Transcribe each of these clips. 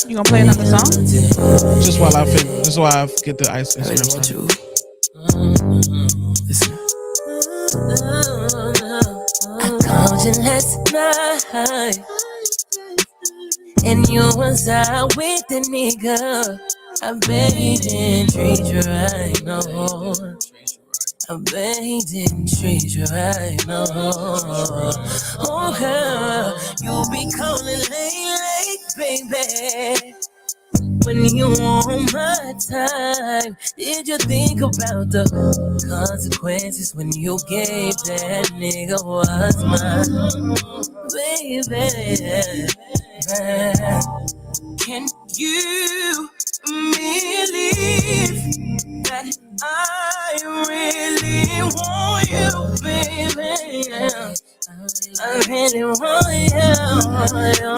You gonna play another song? Just while I finish, just while I get the ice Instagram started. Listen. I called you last night, and you was out with the nigga. I bet he didn't treat you right, no. I bet he didn't treat you right, no. Oh, girl, you be calling late, baby. When you on my time, did you think about the consequences when you gave that nigga what's mine? Baby, can you believe that I really want you, baby? I really want you.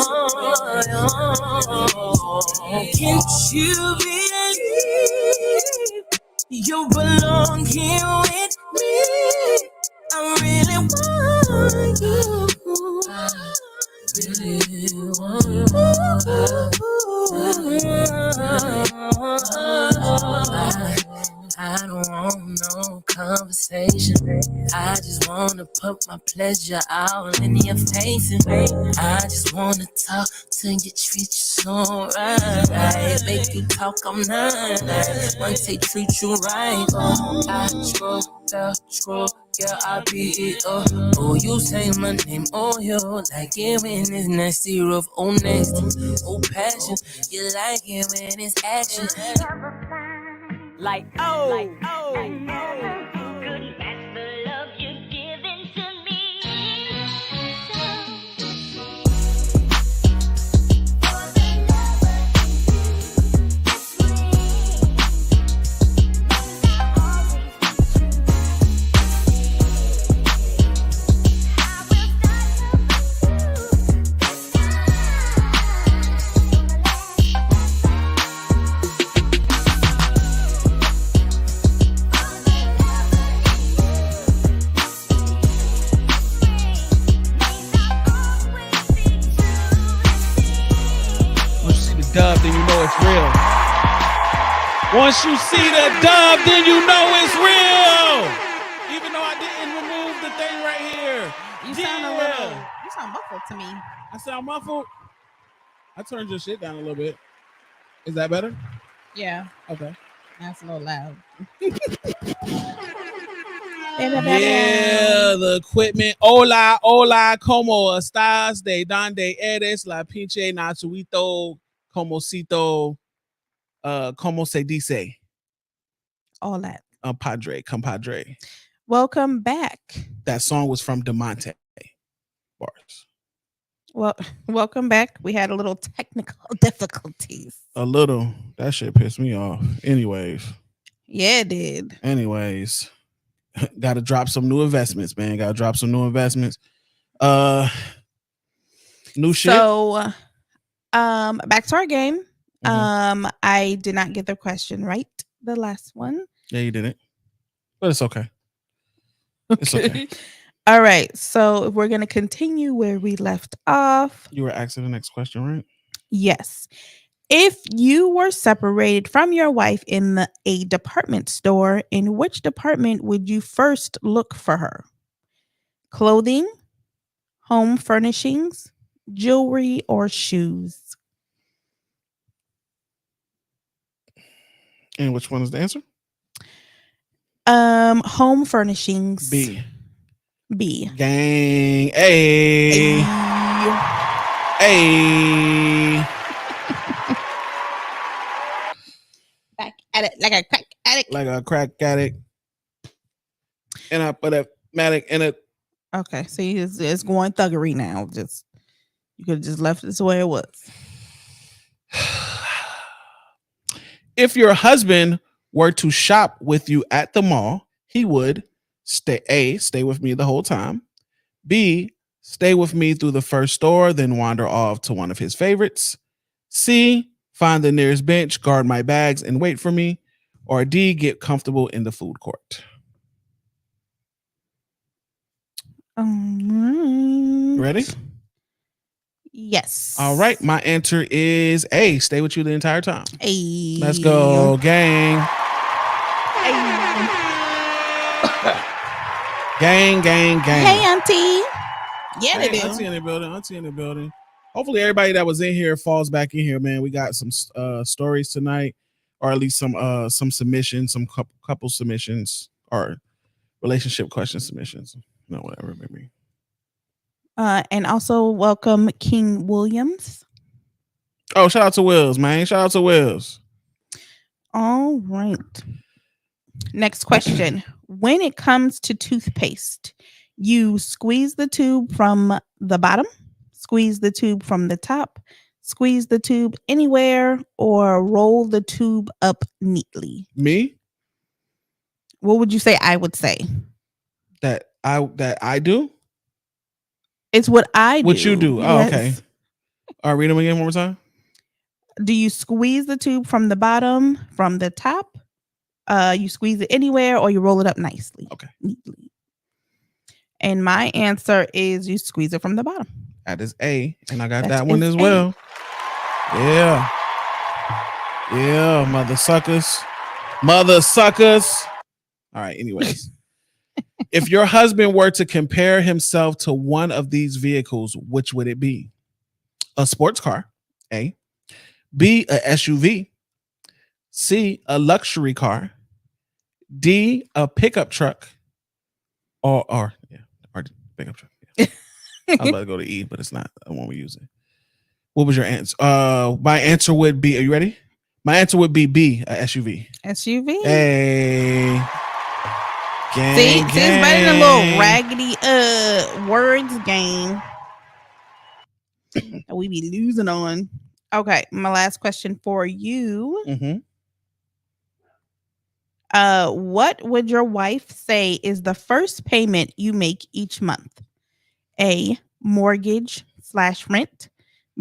Can't you believe you belong here with me? I really want you. Really I don't want no conversation. I just wanna put my pleasure out in your face. I just wanna talk till you treat you so right. Make you talk, I'm not. Once they treat you right, I scroll. Yeah, I beat it up. Oh, you say my name, oh, you like it when it's nasty, rough, oh, nasty, oh, passion. You like it when it's action. Like, Dub, then you know it's real. Once you see the dub, then you know it's real. Even though I didn't remove the thing right here. You sound a little. You sound muffled to me. I sound muffled. I turned your shit down a little bit. Is that better? Yeah. Okay. That's a little loud. Yeah, the equipment. Hola, como estás? De donde eres? La pinche Nachuito. Comocito, como se dice? All that. Compadre. Welcome back. That song was from DeMonte Bars. Well, welcome back. We had a little technical difficulties. A little. That shit pissed me off. Anyways. Yeah, it did. Anyways. Gotta drop some new investments, man. Gotta drop some new investments. New shit. So back to our game. Mm-hmm. I did not get the question right, the last one. Yeah, you didn't. But it's okay. It's okay. All right. So we're gonna continue where we left off. You were asking the next question, right? Yes. If you were separated from your wife in a department store, in which department would you first look for her? Clothing, home furnishings, jewelry, or shoes? And which one is the answer? Home furnishings. B. Gang. A. Back at it like a crack addict. Like a crack addict. And I put a matic in it. Okay, so it's going thuggery now. Just you could have just left it the way it was. If your husband were to shop with you at the mall, he would stay with me the whole time. B, stay with me through the first store, then wander off to one of his favorites. C, find the nearest bench, guard my bags, and wait for me. Or D, get comfortable in the food court. Right. Ready? Yes. All right. My answer is A. Stay with you the entire time. Hey. Let's go, gang. Gang. Hey, auntie. Yeah, they Hey, do. Auntie in the building. Hopefully everybody that was in here falls back in here, man. We got some stories tonight, or at least some submissions, some couple submissions, or relationship question submissions. No, whatever, maybe. And also welcome King Williams. Oh, shout out to Wills, man. Shout out to Wills. All right. Next question. When it comes to toothpaste, you squeeze the tube from the bottom, squeeze the tube from the top, squeeze the tube anywhere, or roll the tube up neatly. Me? What would you say I would say? That I do? It's what I do. What you do? Oh, okay. All right, read them again one more time. Do you squeeze the tube from the bottom, from the top? You squeeze it anywhere, or you roll it up nicely. Okay. Neatly. And my answer is you squeeze it from the bottom. That is A, and I got That that one is as A. well. Yeah. Yeah, mother suckers. Mother suckers. All right, anyways. If your husband were to compare himself to one of these vehicles, which would it be? A sports car, A. B, a SUV. C, a luxury car. D, a pickup truck. Or pickup truck. Yeah. I was about to go to E, but it's not the one we're using. What was your answer? My answer would be, are you ready? My answer would be B, a SUV. SUV. Hey. Gang, See, it's better than a gang. little raggedy words game that we be losing on. Okay, my last question for you. Mhm. What would your wife say is the first payment you make each month? A, mortgage/rent.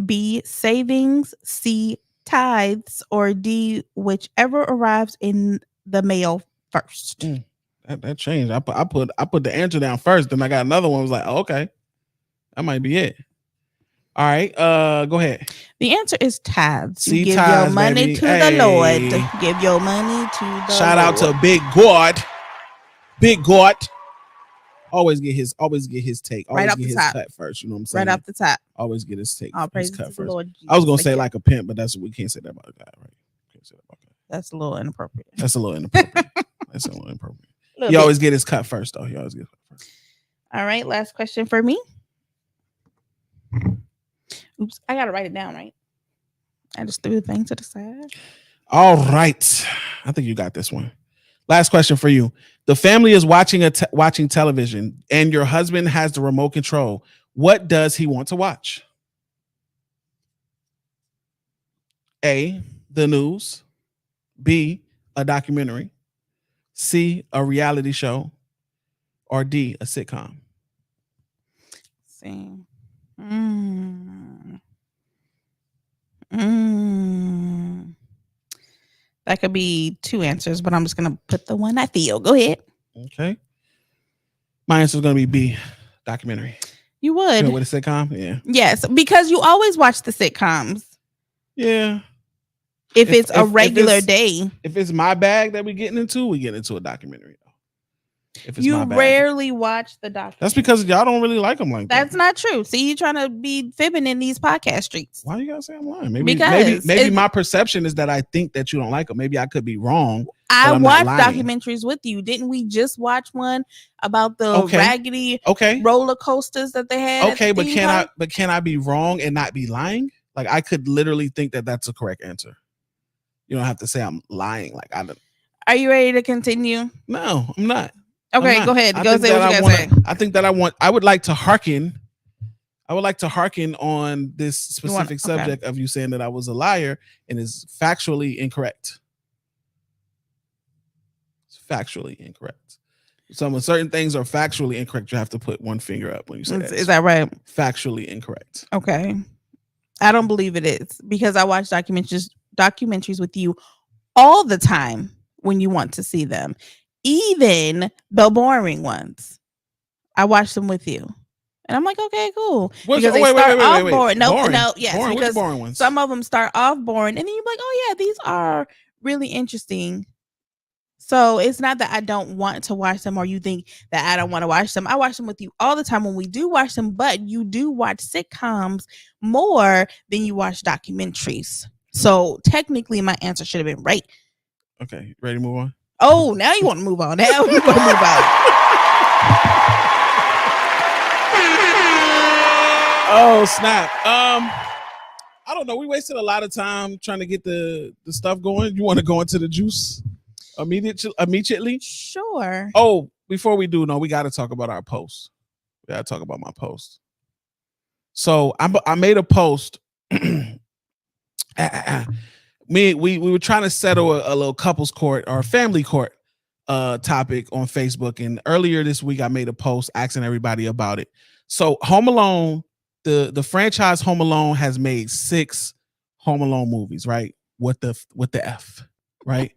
B, savings. C, tithes. Or D, whichever arrives in the mail first. That changed. I put the answer down first, then I got another one. I was like, oh, okay, that might be it. All right, go ahead. The answer is tithes. See, You give tithes, your money baby. to the Lord. Hey. Give your money to the Shout out Lord. to Big God. Big God. Always get his take. Always Right off get the his top. cut first. You know what I'm saying? Right off the top. Always get his take. All His praises cut to the first. Lord. I was gonna Jesus. say like a pimp, but we can't say that about a guy, right? Can't say that about a guy. That's a little inappropriate. That's a little inappropriate. That's a little inappropriate. Little He bit. always get his cut first, though. He always gets cut first. All right, last question for me. Oops, I gotta write it down, right? I just threw the thing to the side. All right, I think you got this one. Last question for you. The family is watching watching television, and your husband has the remote control. What does he want to watch? A, the news. B, a documentary. C, a reality show. Or D, a sitcom. See. That could be two answers, but I'm just gonna put the one I feel. Go ahead. Okay. My answer is going to be B, documentary. You You would. know, with a sitcom? Yeah. Yes, because you always watch the sitcoms. Yeah. If it's a if regular it's- day. If it's my bag that we get into a documentary. If it's You my bag. rarely watch the documentary. That's because y'all don't really like them like that. That's not true. See, you trying to be fibbing in these podcast streets. Why you gotta say I'm lying? Maybe Because maybe it's- my perception is that I think that you don't like them. Maybe I could be wrong. I I'm not watch lying. documentaries with you. Didn't we just watch one about the Okay. raggedy Okay. roller coasters that they had? Okay, at the but theme can park? can I be wrong and not be lying? Like I could literally think that that's a correct answer. You don't have to say I'm lying. Like I don't. Are you ready to continue? No, I'm not. I'm Okay, not. go ahead. I Go think say that what you I gotta say. I think that I would like to hearken. I would like to hearken on this specific okay. subject of you saying that I was a liar and is factually incorrect. It's factually incorrect. So when certain things are factually incorrect, you have to put one finger up when you say that. Is that right? Factually incorrect. Okay. I don't believe it is because I watch documentaries with you all the time when you want to see them. Even the boring ones. I watch them with you. And I'm like, okay, cool. What's, Because oh, they wait, start off wait. boring. No, Boring. no, yes. Boring. Which Because boring ones? some of them start off boring, and then you're like, oh yeah, these are really interesting. So it's not that I don't want to watch them or you think that I don't want to watch them. I watch them with you all the time when we do watch them, but you do watch sitcoms more than you watch documentaries. So technically my answer should have been right. Okay, ready to move on? Oh, now you want to move on. Now you want to move on. Oh, snap. I don't know. We wasted a lot of time trying to get the stuff going. You want to go into the juice immediately? Sure. Oh, before we do, no, we got to talk about our post. We got to talk about my post. So I made a post. We were trying to settle a little couples court or family court topic on Facebook, and earlier this week I made a post asking everybody about it. So Home Alone, the franchise Home Alone has made 6 Home Alone movies, right? What the F, right?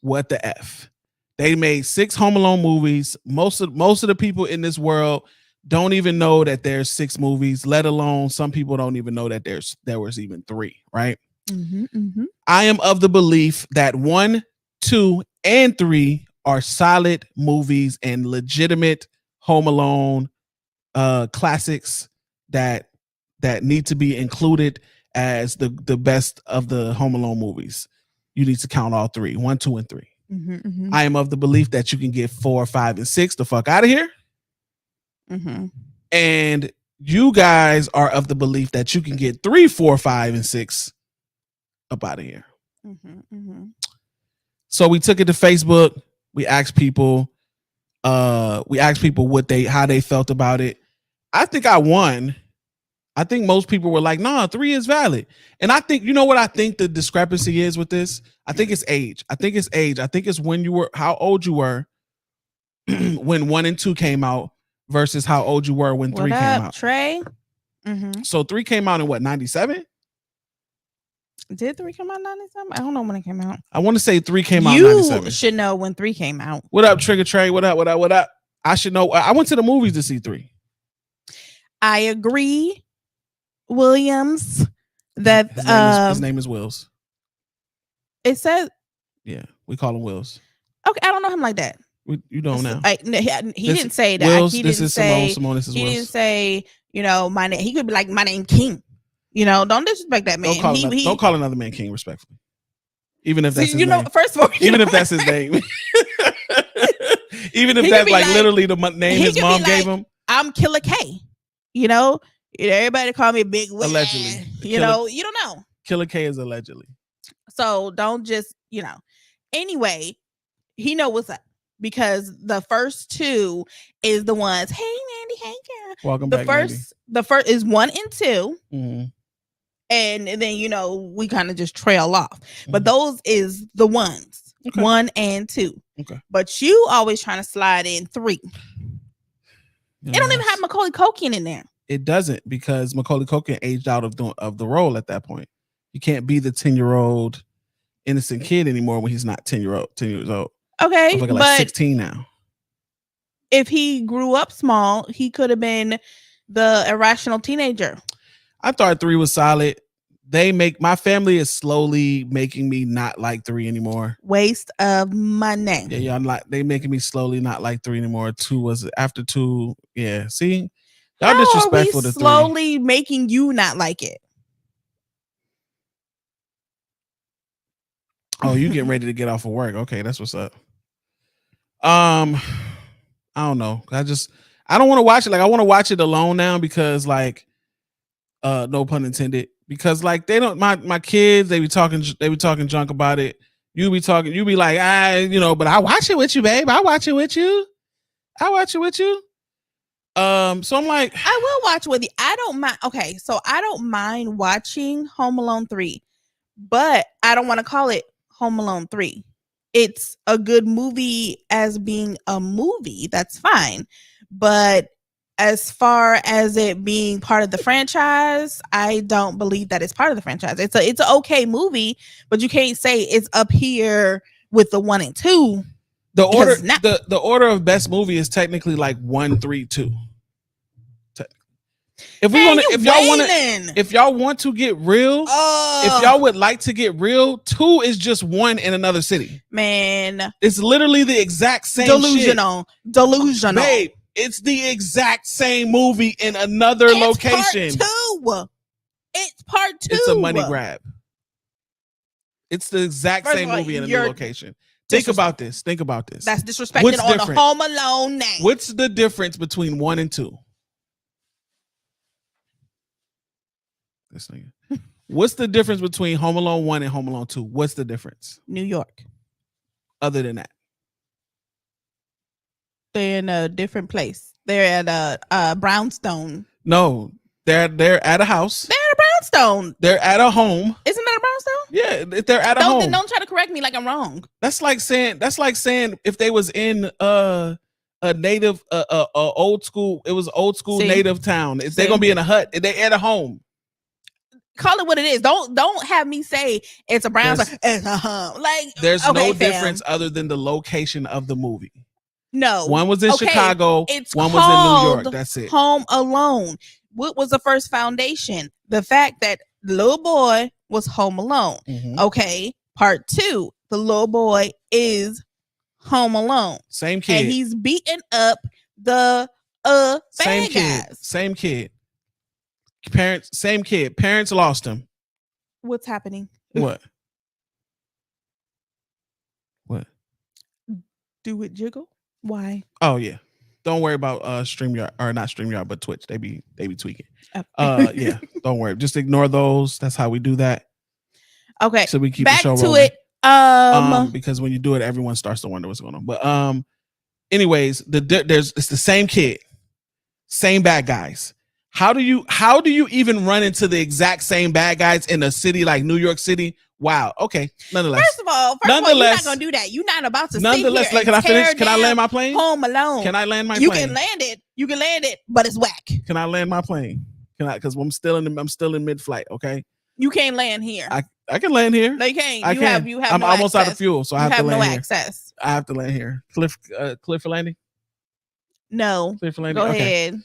What the F? They made 6 Home Alone movies. Most of the people in this world don't even know that there's 6 movies, let alone some people don't even know that there was even 3, right? I am of the belief that 1, 2, and 3 are solid movies and legitimate Home Alone classics that need to be included as the best of the Home Alone movies. You need to count all 3, 1, 2, and 3. I am of the belief that you can get 4, 5, and 6 the fuck out of here. And you guys are of the belief that you can get 3, 4, 5, and 6 up out of here. So we took it to Facebook. We asked people how they felt about it. I think I won. I think most people were like, nah, 3 is valid. And I think, you know what I think the discrepancy is with this? I think it's age. I think it's how old you were when 1 and 2 came out versus how old you were when 3 came out. Trey? So 3 came out in what, 97? Did 3 come out in 97? I don't know when it came out. I want to say 3 came out in You 97. should know when 3 came out. What up, Trigger Trey? What up? I should know. I went to the movies to see 3. I agree, Williams, that his name is Wills. It says, yeah, we call him Wills. Okay, I don't know him like that. You don't know. He didn't say that. Wills, He this didn't is say, Simone. This is he Wills. didn't say, my name. He could be like, my name King. Don't disrespect that man. Don't call another man King, respectfully. Even if that's his name. First of all, even if that's his name. Even if that's like literally the name his mom gave him. I'm Killer K. Everybody call me Big Will. Allegedly. You don't know. Killer K is allegedly. So don't just, Anyway, he know what's up. Because the first 2 is the ones, hey Mandy, hey girl. Welcome back. The first is 1 and 2. Mm-hmm. And then we kind of just trail off. But those is the ones. Okay. 1 and 2. Okay. But you always trying to slide in 3. It don't even have Macaulay Culkin in there. It doesn't, because Macaulay Culkin aged out of the role at that point. You can't be the 10-year-old innocent kid anymore when he's not 10 years old. Okay, but like 16 now. If he grew up small, he could have been the irrational teenager. I thought 3 was solid. My family is slowly making me not like 3 anymore. Waste of money. Yeah, they making me slowly not like 3 anymore. 2 was after 2. Yeah, see, y'all disrespectful to 3. Slowly making you not like it. Oh, you getting ready to get off of work? Okay, that's what's up. I don't know. I don't want to watch it. Like, I want to watch it alone now because, like, no pun intended. Because, like, they don't. My kids, they be talking junk about it. You be like, but I watch it with you, babe. I watch it with you. So I'm like, I will watch with you. I don't mind. Okay, so I don't mind watching Home Alone 3, but I don't want to call it Home Alone 3. It's a good movie as being a movie. That's fine. But as far as it being part of the franchise, I don't believe that it's part of the franchise. It's an okay movie, but you can't say it's up here with the 1 and 2. The order of best movie is technically like 1, 3, 2. If we Man, want to, you if y'all want to get real, if y'all would like to get real, 2 is just 1 in another city. man, It's literally the exact same delusional, delusional. Babe, it's the exact same movie in another location. It's part 2. It's a money grab. It's the exact same movie in a new location. Think about this. That's disrespecting on the Home Alone name. What's the difference between 1 and 2? This nigga. What's the difference between Home Alone 1 and Home Alone 2? What's the difference? New York. Other than that, they're in a different place. They're at a brownstone. No, they're at a house. They're at a brownstone. They're at a home. Isn't that a brownstone? Yeah, they're at a home. Don't try to correct me like I'm wrong. That's like saying if they was in a native old school. It was old school native town. If they're gonna be in a hut, they at a home. Call it what it is. Don't have me say it's a brownstone. Like there's no difference other than the location of the movie. No, one was in Chicago. One was in New York. That's it. Home Alone. What was the first foundation? The fact that the little boy was home alone. Mm-hmm. Okay. Part 2, the little boy is home alone. Same kid. And he's beating up the same bad kid. guys. Same kid. Same kid. Parents lost him. What's happening? What? Do it jiggle? Why? Oh yeah. Don't worry about StreamYard, or not StreamYard, but Twitch. They be tweaking. Yeah. Don't worry. Just ignore those. That's how we do that. Okay. So we keep back the show to rolling. it. Because when you do it, everyone starts to wonder what's going on. But anyways, it's the same kid, same bad guys. How do you even run into the exact same bad guys in a city like New York City? Wow. Okay. Nonetheless. First of all, you're not gonna do that. You're not about to. Nonetheless, can I finish? Can I land my plane? Home Alone. Can I land my plane? You can land it. You can land it, but it's whack. Can I land my plane? Can I? Because I'm still in mid-flight. Okay. You can't land here. I can land here. No, you can't. You have I'm no almost access. out of fuel, so I have to land here. Access. I have to land here. Cliff for landing. No. Cliff for landing. Go okay. ahead.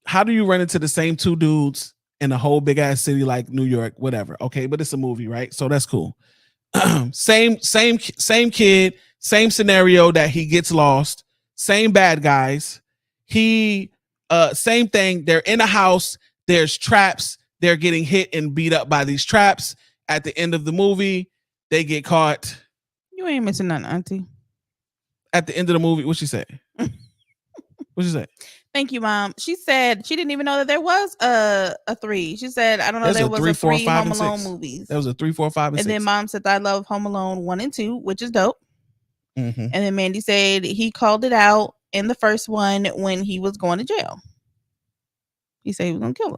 How do you run into the same 2 dudes in a whole big ass city like New York, whatever? Okay, but it's a movie, right? So that's cool. same kid, same scenario that he gets lost, same bad guys. Same thing. They're in a house. There's traps. They're getting hit and beat up by these traps. At the end of the movie, they get caught. You ain't missing nothing, Auntie. At the end of the movie, what she say? What she say? Thank you, Mom. She said she didn't even know that there was a 3. She said, I don't know, there was 3, a 4, 3 5, Home and Alone 6. movies. There was a 3, 4, 5, and 6. And then Mom said, I love Home Alone 1 and 2, which is dope. Mm-hmm. And then Mandy said he called it out in the first one when he was going to jail. He said he was going to kill him.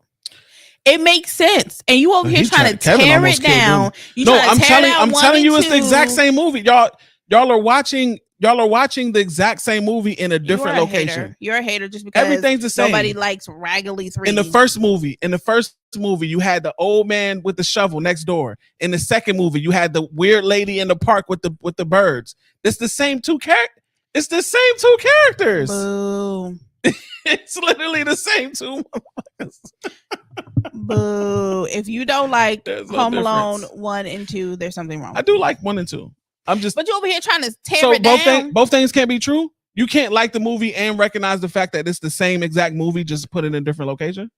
It makes sense. And you over here trying to tear it down. I'm telling you, it's the exact same movie. Y'all are watching the exact same movie in a different location. You're a hater just because everything's the same. Nobody likes Raggedy 3. In the first movie, you had the old man with the shovel next door. In the second movie, you had the weird lady in the park with the birds. It's the same 2 characters. It's the same 2 characters. Boo. It's literally the same 2 motherfuckers. Boo. If you don't like Home Alone difference. 1 and 2, there's something wrong. I do like 1 and 2. But you over here trying to tear it down. Both things can't be true. You can't like the movie and recognize the fact that it's the same exact movie, just put it in a different location.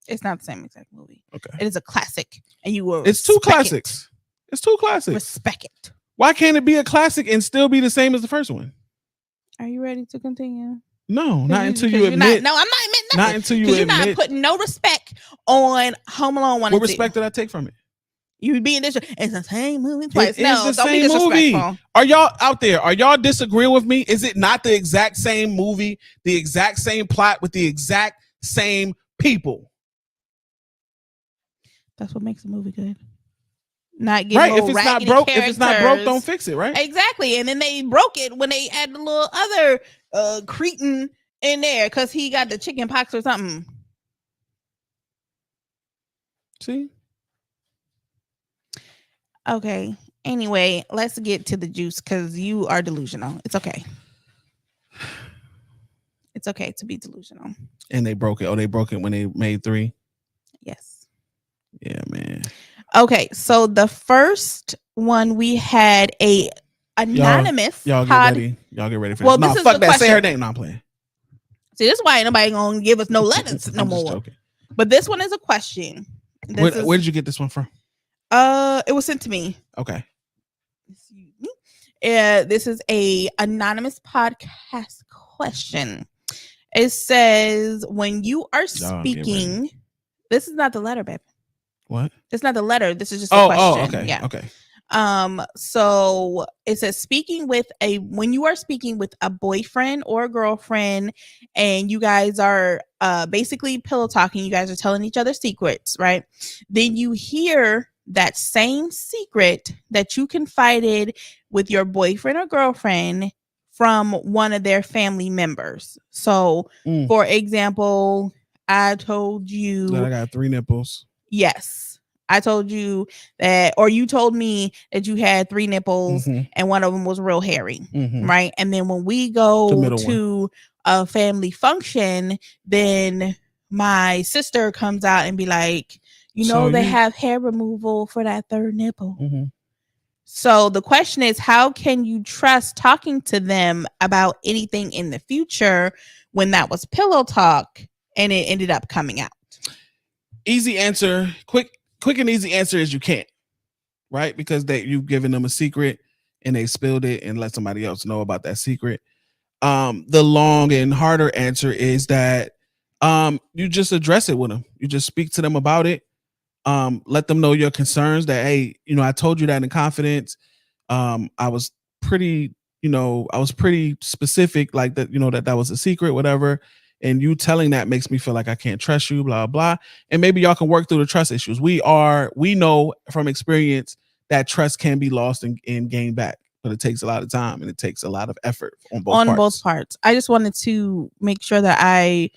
It's not the same exact movie. Okay. It is a classic, and you were. It's 2 classics. It's 2 classics. Respect it. Why can't it be a classic and still be the same as the first one? Are you ready to continue? No, not until you admit. No, I'm not admitting nothing. Not until you admit. You're not putting no respect on Home Alone 1 and 2. What respect did I take from it? You being this, it's the same movie twice. No, it's the same movie. Are y'all out there? Are y'all disagreeing with me? Is it not the exact same movie, the exact same plot with the exact same people? That's what makes a movie good. Not getting right. If it's not broke, don't fix it. Right. Exactly. And then they broke it when they added a little other cretin in there because he got the chicken pox or something. See. Okay. Anyway, let's get to the juice because you are delusional. It's okay. It's okay to be delusional. And they broke it. Oh, they broke it when they made 3. Yes. Yeah, man. Okay, so the first one we had a anonymous Y'all get pod. ready. Y'all get ready for Well, this. No, this is fuck the that. Say her question. name. No, I'm playing. See, this is why ain't nobody gonna give us no letters no I'm just more. joking. But this one is a question. Where did you get this one from? It was sent to me. Okay. Excuse me. This is a anonymous podcast question. It says, when you are Y'all get speaking, this is not the letter, baby. What? It's not the letter. This is just a question. Oh, okay. Yeah. Okay. So it says when you are speaking with a boyfriend or a girlfriend and you guys are basically pillow talking, you guys are telling each other secrets, right? Then you hear that same secret that you confided with your boyfriend or girlfriend from one of their family members. So for example, I told you that I got 3 nipples. Yes. I told you that, or you told me that you had 3 nipples and one of them was real hairy, right? And then when we go to a family function, then my sister comes out and be like, they have hair removal for that 3rd nipple. So the question is, how can you trust talking to them about anything in the future when that was pillow talk and it ended up coming out? Easy answer, quick and easy answer is you can't, right? Because you've given them a secret and they spilled it and let somebody else know about that secret. The long and harder answer is that you just address it with them. You just speak to them about it. Let them know your concerns that, hey, I told you that in confidence. I was pretty specific, like that, that was a secret, whatever. And you telling that makes me feel like I can't trust you, blah, blah. And maybe y'all can work through the trust issues. We know from experience that trust can be lost and gained back, but it takes a lot of time and it takes a lot of effort on both parts. I just wanted to make sure that I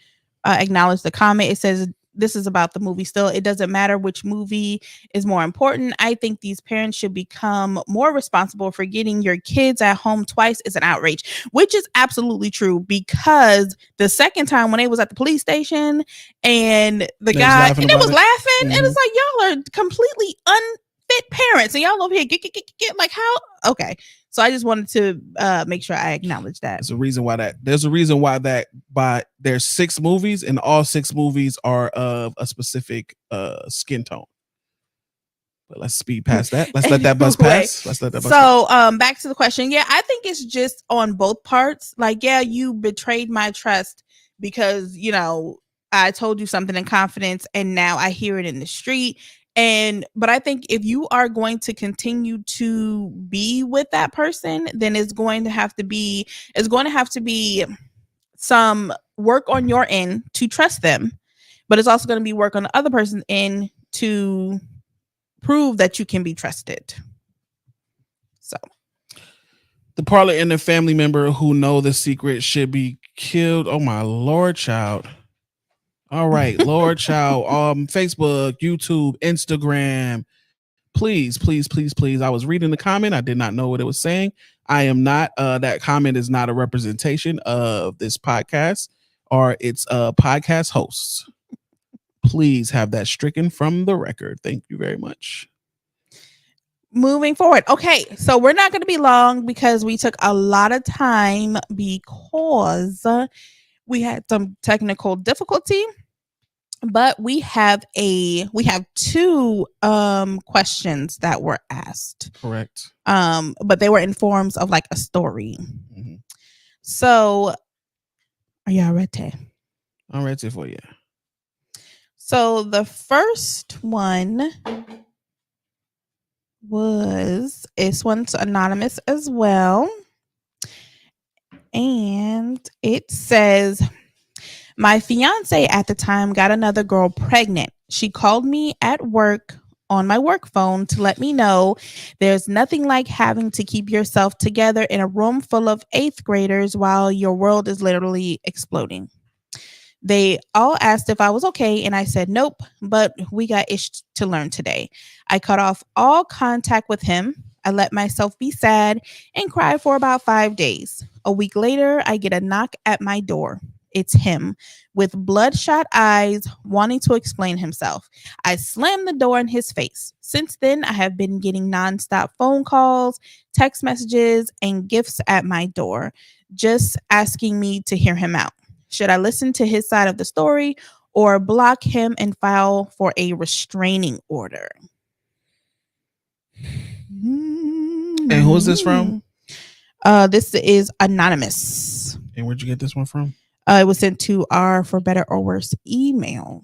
acknowledge the comment. It says, this is about the movie still. It doesn't matter which movie is more important. I think these parents should become more responsible. For getting your kids at home twice is an outrage, which is absolutely true, because the second time when they was at the police station and the guy was laughing, and it's like, y'all are completely unfit parents and y'all over here get like how? Okay. So I just wanted to make sure I acknowledge that. There's a reason why there's 6 movies and all 6 movies are of a specific skin tone. But let's speed past that. Let's let that bus pass. So back to the question. Yeah, I think it's just on both parts. Like, yeah, you betrayed my trust because, I told you something in confidence and now I hear it in the street. But I think if you are going to continue to be with that person, then it's going to have to be some work on your end to trust them, but it's also going to be work on the other person's end to prove that you can be trusted. So the partner and the family member who know the secret should be killed. Oh my Lord, child. All right, Lord Child, Facebook, YouTube, Instagram. Please. I was reading the comment. I did not know what it was saying. I am not, that comment is not a representation of this podcast or its podcast hosts. Please have that stricken from the record. Thank you very much. Moving forward. Okay, so we're not going to be long because we took a lot of time because we had some technical difficulty. But we have 2 questions that were asked. Correct. But they were in forms of like a story. Mm-hmm. So are y'all ready? I'm ready for you. So the first one this one's anonymous as well. And it says, my fiance at the time got another girl pregnant. She called me at work on my work phone to let me know there's nothing like having to keep yourself together in a room full of 8th graders while your world is literally exploding. They all asked if I was okay, and I said nope, but we got ish to learn today. I cut off all contact with him. I let myself be sad and cry for about 5 days. A week later, I get a knock at my door. it's him with bloodshot eyes wanting to explain himself. I slammed the door in his face. Since then, I have been getting nonstop phone calls, text messages, and gifts at my door, just asking me to hear him out. Should I listen to his side of the story or block him and file for a restraining order? And who is this from? This is anonymous. And where'd you get this one from? It was sent to our For Better or Worse email.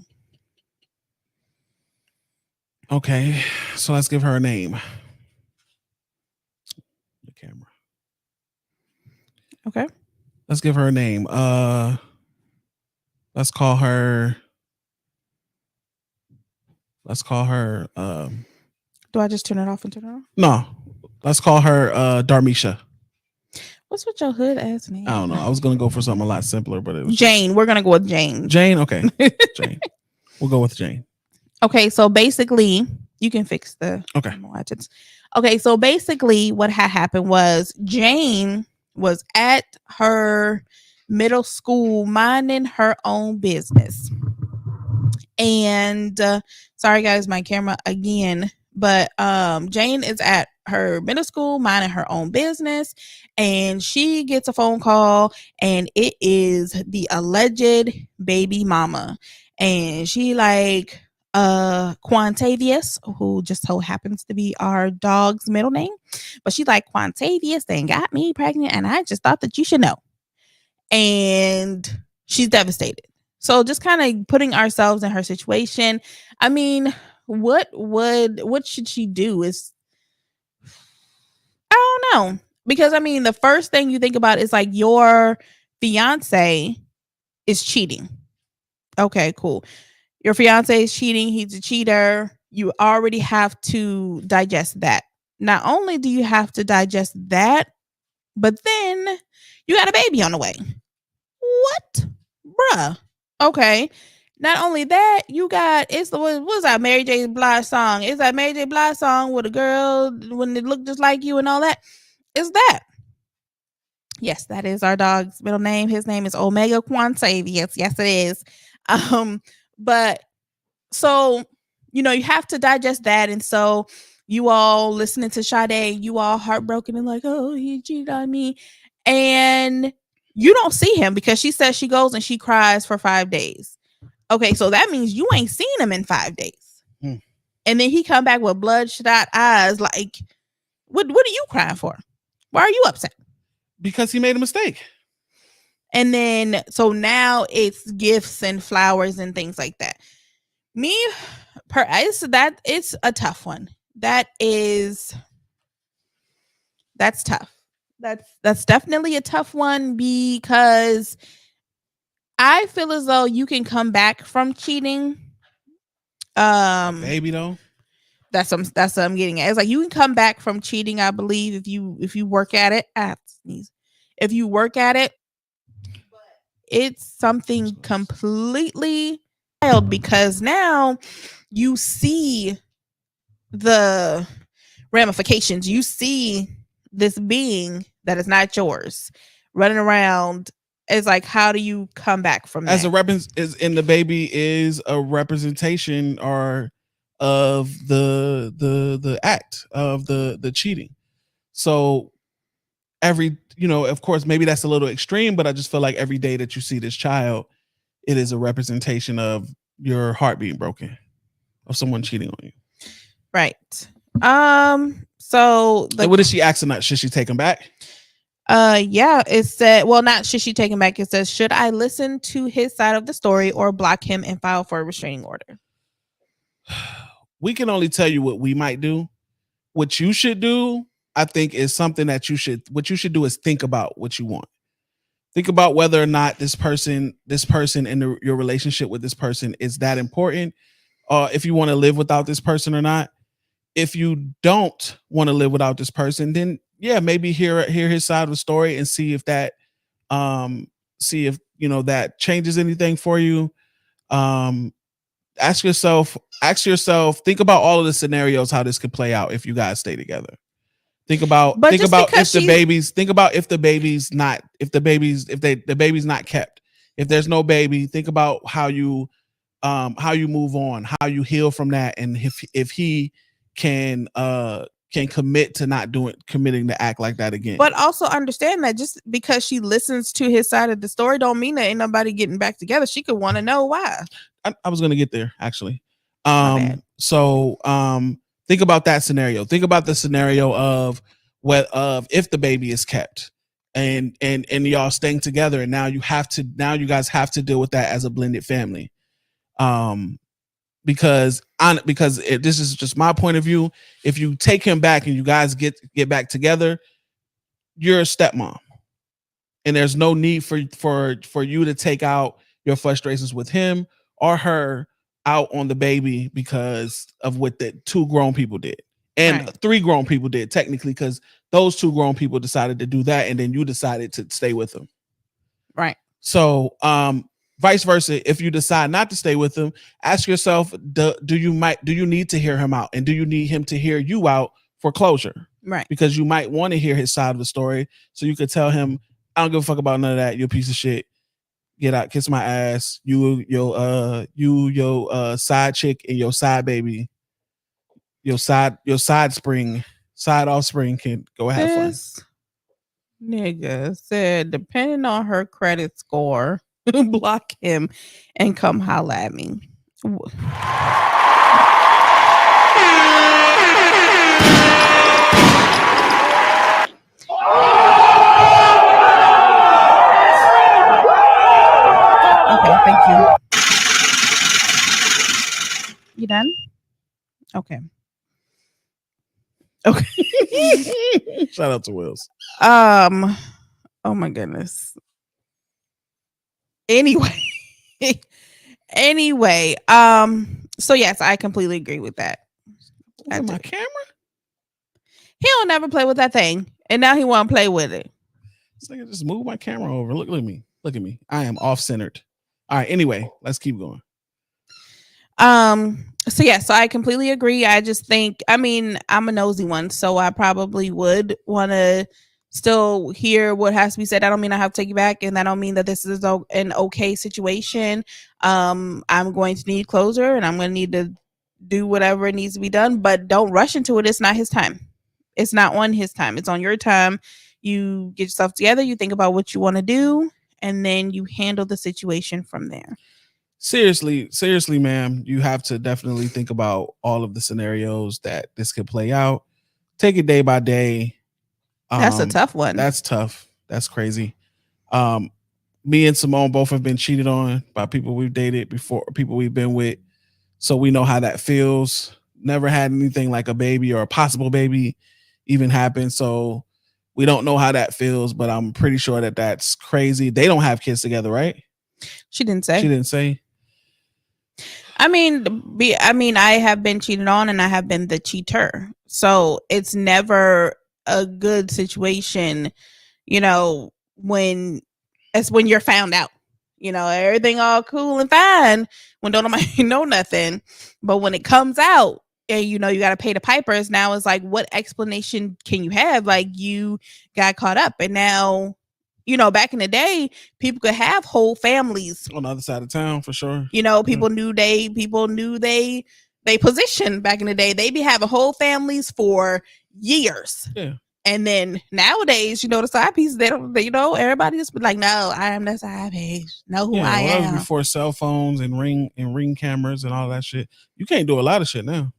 Okay, so let's give her a name. The camera. Okay. Let's give her a name. Let's call her. Do I just turn it off and turn it on? No, let's call her Darmisha. What's with your hood ass name? I don't know. I was gonna go for something a lot simpler, but it was Jane. We're gonna go with Jane. Jane. Okay, Jane. We'll go with Jane. Okay, so basically, you can fix the Okay. widgets. Okay, so basically, what had happened was Jane was at her middle school minding her own business, and sorry guys, my camera again. But Jane is at her middle school minding her own business, and she gets a phone call, and it is the alleged baby mama, and she like Quantavious, who just so happens to be our dog's middle name, but she's like, Quantavious then got me pregnant, and I just thought that you should know. And she's devastated. So just kind of putting ourselves in her situation. I mean, what should she do? Is I don't know, because I mean, the first thing you think about is like your fiance is cheating. Okay, cool. Your fiance is cheating. He's a cheater. You already have to digest that. Not only do you have to digest that, but then you got a baby on the way. What? Bruh. Okay. Not only that, you got, what's that Mary J. Blige song? It's that Mary J. Blige song with a girl when it looked just like you and all that. It's that. Yes, that is our dog's middle name. His name is Omega Quantavious. Yes, it is. But so, you know, you have to digest that. And so you all listening to Sade, you all heartbroken and like, oh, he cheated on me. And you don't see him because she says she goes and she cries for 5 days. Okay, so that means you ain't seen him in 5 days. And then he come back with bloodshot eyes like, what are you crying for? Why are you upset? Because he made a mistake. And then, so now it's gifts and flowers and things like that. It's a tough one. That's tough. That's definitely a tough one because I feel as though you can come back from cheating. Baby though. That's what I'm getting at. It's like you can come back from cheating, I believe, if you work at it. If you work at it, it's something completely wild because now you see the ramifications. You see this being that is not yours running around. It's like, how do you come back from that? The baby is a representation or of the act of the cheating. So of course, maybe that's a little extreme, but I just feel like every day that you see this child, it is a representation of your heart being broken, of someone cheating on you. Right. So what is she asking? Should she take him back? Yeah, it said, well, not should she take him back. It says, should I listen to his side of the story or block him and file for a restraining order? We can only tell you what we might do. What you should do, I think, is something that what you should do is think about what you want. Think about whether or not this person and your relationship with this person is that important. If you want to live without this person or not. If you don't want to live without this person, then yeah, maybe hear his side of the story and see if that that changes anything for you. Ask yourself, think about all of the scenarios, how this could play out if you guys stay together. Think about if the baby's not kept. If there's no baby, think about how you move on, how you heal from that, and if he can commit to not committing to act like that again. But also understand that just because she listens to his side of the story don't mean that ain't nobody getting back together. She could want to know why. I was gonna get there actually. My bad. So think about that scenario. Think about the scenario of if the baby is kept and y'all staying together, and now you guys have to deal with that as a blended family. Because this is just my point of view. If you take him back and you guys get back together, you're a stepmom, and there's no need for you to take out your frustrations with him or her out on the baby because of what the 2 grown people did, and Right. 3 grown people did technically, because those 2 grown people decided to do that, and then you decided to stay with them. Right. So vice versa, if you decide not to stay with him, ask yourself, do you need to hear him out, and do you need him to hear you out for closure? Right. Because you might want to hear his side of the story, so you could tell him, I don't give a fuck about none of that, you a piece of shit, get out, kiss my ass, your side chick and your side baby, your side offspring can go have fun. This nigga said, depending on her credit score, block him and come holla at me. Okay, thank you. You done? Okay. Shout out to Wills. Oh my goodness. Anyway. So yes, I completely agree with that. What's my camera? He'll never play with that thing, and now he won't play with it. This nigga just move my camera over. Look at me. I am off-centered. All right, anyway, let's keep going. So yeah, so I completely agree. I just think, I mean, I'm a nosy one, so I probably would want to still hear what has to be said. I don't mean I have to take you back, and I don't mean that this is an okay situation. I'm going to need closure, and I'm going to need to do whatever it needs to be done, but don't rush into it. It's not his time. It's not on his time. It's on your time. You get yourself together, you think about what you want to do, and then you handle the situation from there. Seriously, ma'am, you have to definitely think about all of the scenarios that this could play out. Take it day by day. That's a tough one. That's tough. That's crazy. Me and Simone both have been cheated on by people we've dated before, people we've been with. So we know how that feels. Never had anything like a baby or a possible baby even happen. So we don't know how that feels, but I'm pretty sure that that's crazy. They don't have kids together, right? She didn't say. She didn't say. I mean, I have been cheated on, and I have been the cheater. So it's never a good situation, when you're found out. Everything all cool and fine when don't nobody know nothing. But when it comes out and you got to pay the pipers, now it's like, what explanation can you have? Like, you got caught up, and now back in the day, people could have whole families on the other side of town for sure. People knew they position back in the day. They be having whole families for years. Yeah. And then nowadays, the side pieces, everybody just be like, no, I am the side piece. Know who I am. Before cell phones and ring cameras and all that shit, you can't do a lot of shit now.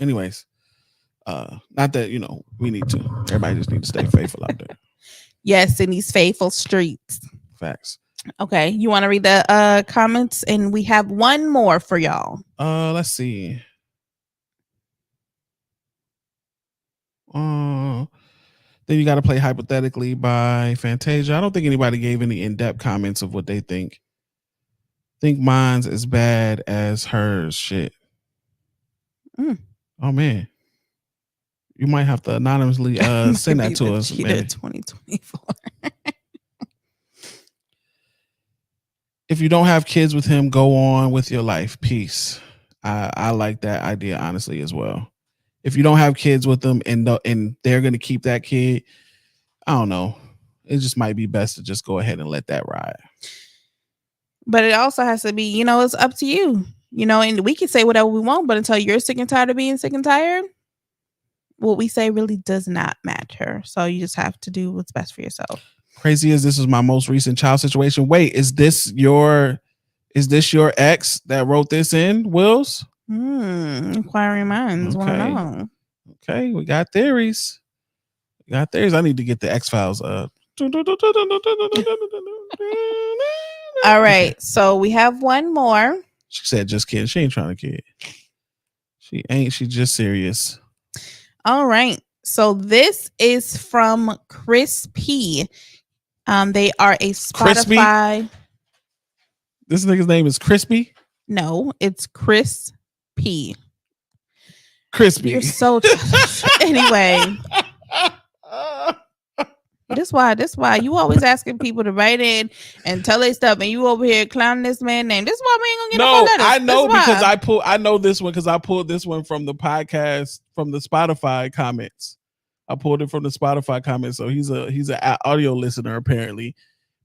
Anyways. Not that we need to. Everybody just need to stay faithful out there. Yes, in these faithful streets. Facts. Okay, you want to read the comments, and we have one more for y'all. Let's see. Then you got to play Hypothetically by Fantasia. I don't think anybody gave any in-depth comments of what they think. Think mine's as bad as hers. Shit. Oh man. You might have to anonymously send that to us. 2024. If you don't have kids with him, go on with your life. Peace. I like that idea, honestly, as well. If you don't have kids with them and they're going to keep that kid, I don't know. it just might be best to just go ahead and let that ride. But it also has to be, it's up to you. And we can say whatever we want, but until you're sick and tired of being sick and tired, what we say really does not matter. So you just have to do what's best for yourself. Crazy as this is my most recent child situation. Wait, is this your ex that wrote this in, Wills? Inquiring minds want to know. Okay, we got theories. I need to get the X-Files. All right, so we have one more. She said, "Just kidding. She ain't trying to kid. She ain't. She just serious." All right, so this is from Chris P. They are a Spotify. Crispy? This nigga's name is Crispy? No, it's Chris P. Crispy. You're so anyway. This why you always asking people to write in and tell their stuff, and you over here clowning this man's name. This is why we ain't gonna get no letters. I know because I know this one because I pulled this one from the podcast from the Spotify comments. I pulled it from the Spotify comments, so he's an audio listener apparently.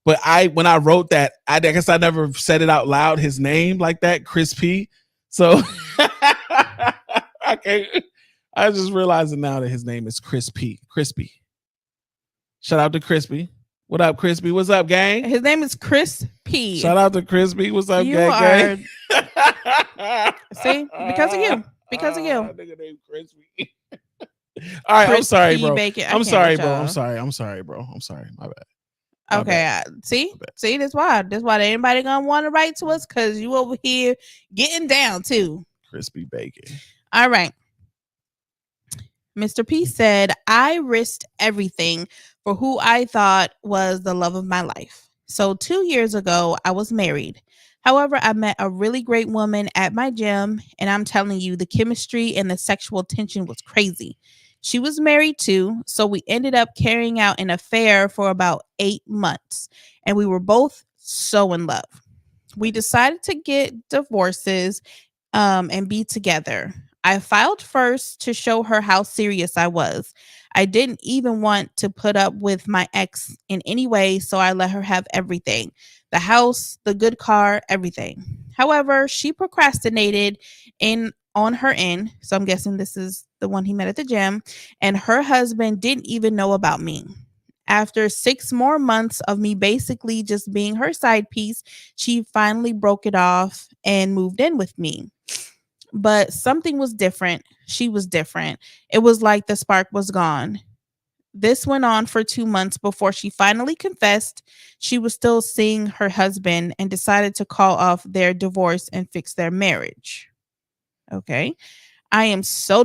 But when I wrote that, I guess I never said it out loud. His name like that, Chris P. So I just realizing now that his name is Chris P. Crispy. Shout out to Crispy. What up, Crispy? What's up, gang? His name is Chris P. Shout out to Crispy. What's up, gang? See, because of you. Nigga named Crispy. All right, I'm sorry, bro. I'm sorry, bro. My bad. Okay, see, that's why anybody gonna want to write to us because you over here getting down too. Crispy bacon. All right. Mr. P said, I risked everything for who I thought was the love of my life. So 2 years ago, I was married. However, I met a really great woman at my gym, and I'm telling you, the chemistry and the sexual tension was crazy. She was married too, so we ended up carrying out an affair for about 8 months, and we were both so in love. We decided to get divorces and be together. I filed first to show her how serious I was. I didn't even want to put up with my ex in any way, so I let her have everything. The house, the good car, everything. However, she procrastinated on her end, so I'm guessing this is the one he met at the gym, and her husband didn't even know about me. After 6 more months of me basically just being her side piece, she finally broke it off and moved in with me. But something was different. She was different. It was like the spark was gone. This went on for 2 months before she finally confessed she was still seeing her husband and decided to call off their divorce and fix their marriage. Okay. I am so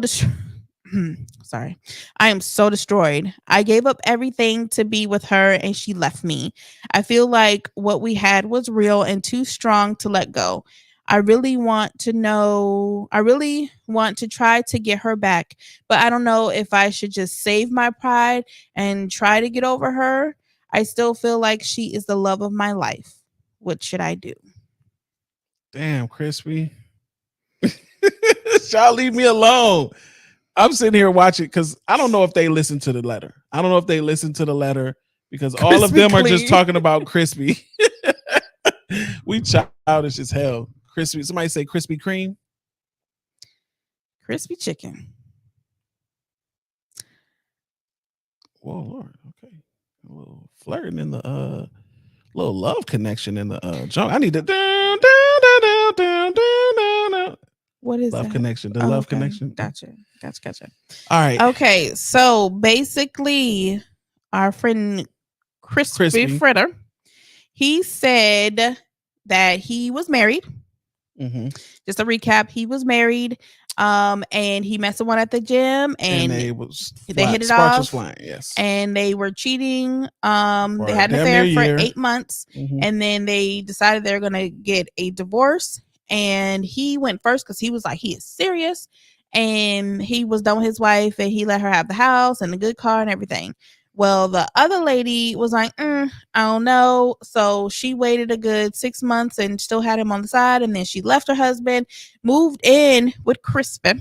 sorry. I am so destroyed. I gave up everything to be with her and she left me. I feel like what we had was real and too strong to let go. I really want to try to get her back, but I don't know if I should just save my pride and try to get over her. I still feel like she is the love of my life. What should I do? Damn, Crispy. Y'all leave me alone. I'm sitting here watching because I don't know if they listen to the letter. Because Crispy all of them are just talking about Crispy. We childish as hell. Crispy. Somebody say Krispy Kreme. Crispy chicken. Whoa, Lord. Okay. A little flirting in the little love connection in the junk. I need to down. What is love that? Connection? The love connection. Gotcha. All right. Okay, so basically, our friend Crispy Fritter, he said that he was married. Mm-hmm. Just a recap, he was married, and he met someone at the gym, and they hit it off. Was flying, yes, and they were cheating. They had an affair for 8 months, and then they decided they're gonna get a divorce. And he went first because he was like, he is serious, and he was done with his wife, and he let her have the house and the good car and everything. Well, the other lady was like, I don't know. So she waited a good 6 months and still had him on the side. And then she left her husband, moved in with Crispin.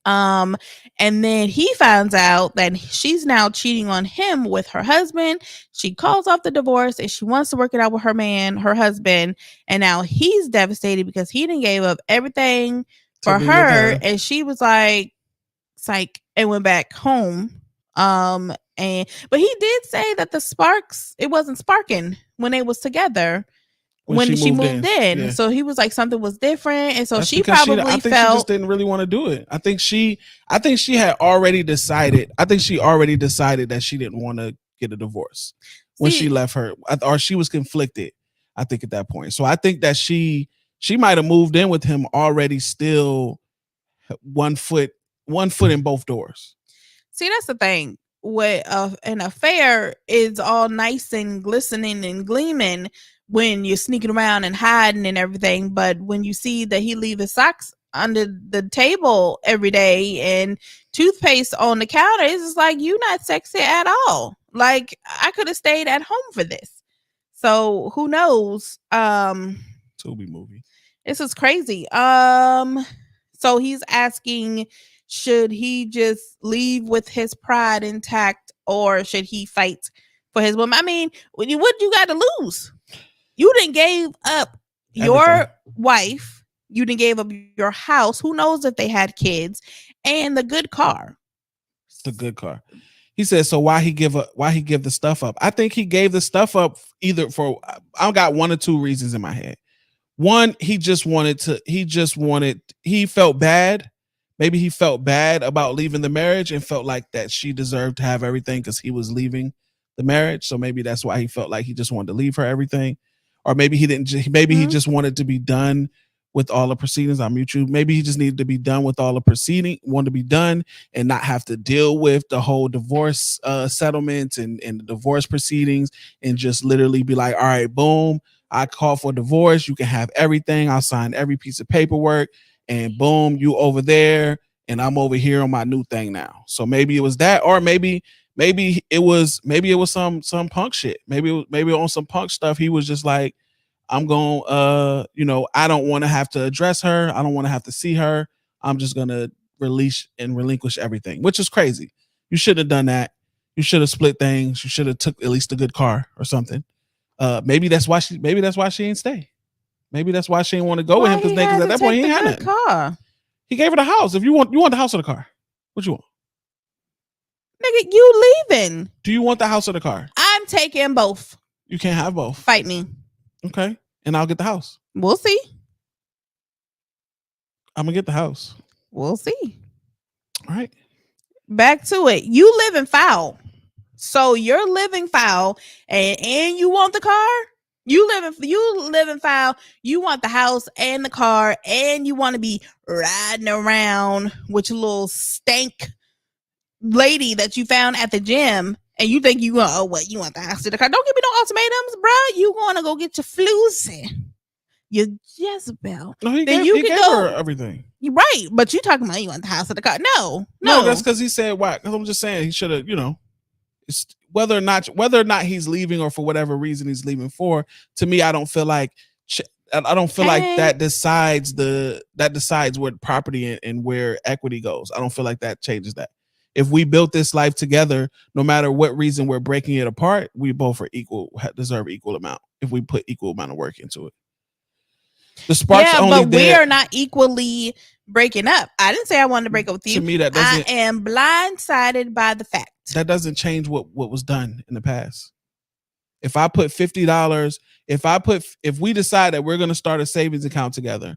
And then he finds out that she's now cheating on him with her husband. She calls off the divorce and she wants to work it out with her husband. And now he's devastated because he didn't gave up everything for her. And she was like, psych, and went back home. But he did say that it wasn't sparking when they was together. When she moved in. Yeah. So he was like, something was different. And so she probably I think she just didn't really want to do it. I think she had already decided. I think she already decided that she didn't want to get a divorce when she left her, or she was conflicted, I think, at that point. So I think that she might have moved in with him already, still one foot in both doors. See, that's the thing. With an affair is all nice and glistening and gleaming when you're sneaking around and hiding and everything, but when you see that he leave his socks under the table every day and toothpaste on the counter, it's just like, you not sexy at all. Like, I could have stayed at home for this. So who knows? Tubi movie. This is crazy. So he's asking, should he just leave with his pride intact, or should he fight for his woman? I mean, what you got to lose? You didn't gave up your wife. You didn't gave up your house. Who knows if they had kids, and the good car. The good car. He said, so why he give the stuff up? I think he gave the stuff up either for, I got one or two reasons in my head. One, he felt bad. Maybe he felt bad about leaving the marriage and felt like that she deserved to have everything because he was leaving the marriage. So maybe that's why he felt like he just wanted to leave her everything. Or maybe he didn't. Maybe he just wanted to be done with all the proceedings. I'll mute you. Maybe he just needed to be done with all the proceeding, wanted to be done and not have to deal with the whole divorce settlements and the divorce proceedings, and just literally be like, all right, boom, I call for divorce. You can have everything. I'll sign every piece of paperwork, and boom, you over there and I'm over here on my new thing now. So maybe it was that, or maybe it was some punk shit. Maybe on some punk stuff, he was just like, I'm going, I don't want to have to address her. I don't want to have to see her. I'm just going to relinquish everything, which is crazy. You should have done that. You should have split things. You should have took at least a good car or something. Maybe that's why she ain't stay. Maybe that's why she didn't want to go with him, because at that point he ain't had nothing. Car. He gave her the house. If you want the house or the car, what you want? Nigga, you leaving. Do you want the house or the car? I'm taking both. You can't have both. Fight me. Okay. And I'll get the house. We'll see. I'm going to get the house. We'll see. All right. Back to it. You live in foul. So you're living foul and you want the car? You live in foul. You want the house and the car, and you want to be riding around with your little stank lady that you found at the gym, and you think you want the house and the car. Don't give me no ultimatums, bro. You want to go get your floozy, your Jezebel. No, he gave her everything. You're right, but you talking about you want the house and the car. No, that's because he said why. Because I'm just saying he should have, it's whether or not he's leaving, or for whatever reason he's leaving for. To me, I don't feel like that decides where property and where equity goes. I don't feel like that changes that. If we built this life together, no matter what reason we're breaking it apart, we both are deserve equal amount if we put equal amount of work into it. The sparks but we are not equally breaking up. I didn't say I wanted to break up with you. To me, that doesn't. I am blindsided by the fact that doesn't change what was done in the past. If I put $50, if we decide that we're going to start a savings account together,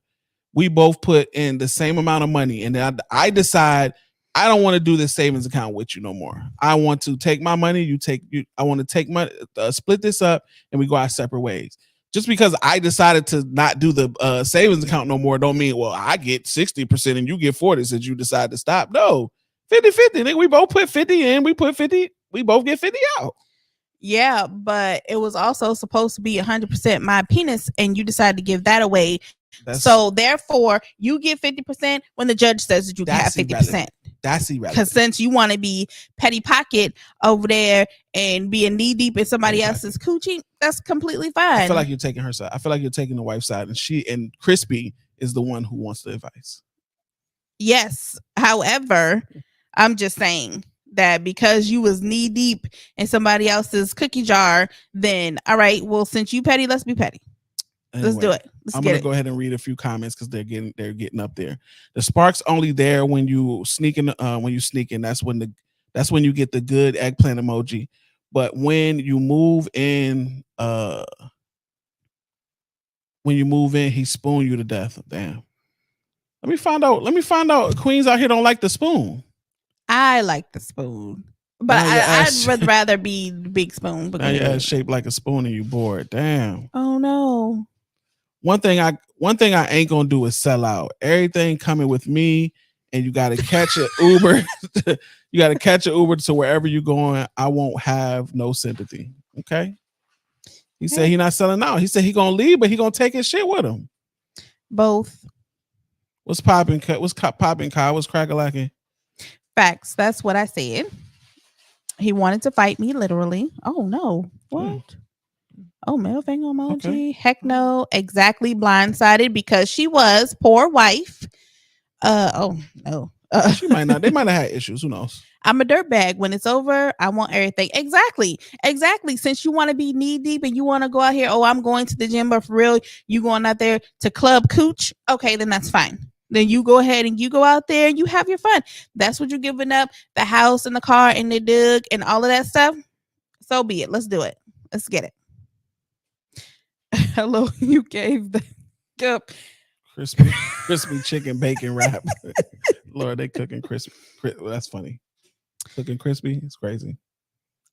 we both put in the same amount of money, and then I decide I don't want to do this savings account with you no more. I want to take my money. I want to take money, split this up, and we go our separate ways. Just because I decided to not do the savings account no more, don't mean, well, I get 60% and you get 40% since you decide to stop. No, 50-50. We both put 50 in. We put 50. We both get 50 out. Yeah, but it was also supposed to be 100% my penis, and you decided to give that away. So therefore, you get 50% when the judge says that you can have 50%. That's irrelevant. Because since you want to be petty pocket over there and being knee deep in somebody else's coochie, that's completely fine. I feel like you're taking her side. I feel like you're taking the wife's side, and Crispy is the one who wants the advice. Yes. However, I'm just saying that because you was knee deep in somebody else's cookie jar, then all right, well, since you petty, let's be petty. Let's do Anyway, it. Let's I'm get gonna it. go ahead and read a few comments because they're getting up there. The spark's only there when you sneaking. When you sneaking, that's when you get the good eggplant emoji. But when you move in, he spoon you to death. Damn. Let me find out. Queens out here don't like the spoon. I like the spoon, but Now your I'd ass- rather be the big spoon. But Now your ass shaped like a spoon and you bored. Damn. oh no. One thing I ain't gonna do is sell out. Everything coming with me, and you gotta catch an Uber. You gotta catch an Uber to wherever you're going. I won't have no sympathy. Okay. He said he not selling out. He said he gonna leave, but he gonna take his shit with him. Both. What's popping? What's popping, Kyle? What's crack-a-lacking? Facts. That's what I said. He wanted to fight me, literally. Oh no. What? Oh, middle finger emoji. Okay. Heck no. Exactly. Blindsided because she was poor wife. Oh no. She might not. They might have had issues. Who knows? I'm a dirtbag. When it's over, I want everything. Exactly. Since you want to be knee deep and you want to go out here, oh, I'm going to the gym, but for real, you going out there to club cooch. Okay, then that's fine. Then you go ahead and you go out there and you have your fun. That's what you're giving up. The house and the car and the dug and all of that stuff. So be it. Let's do it. Let's get it. Hello, you gave the cup. Crispy chicken bacon wrap. Lord, they cooking crispy. That's funny. Cooking crispy. It's crazy.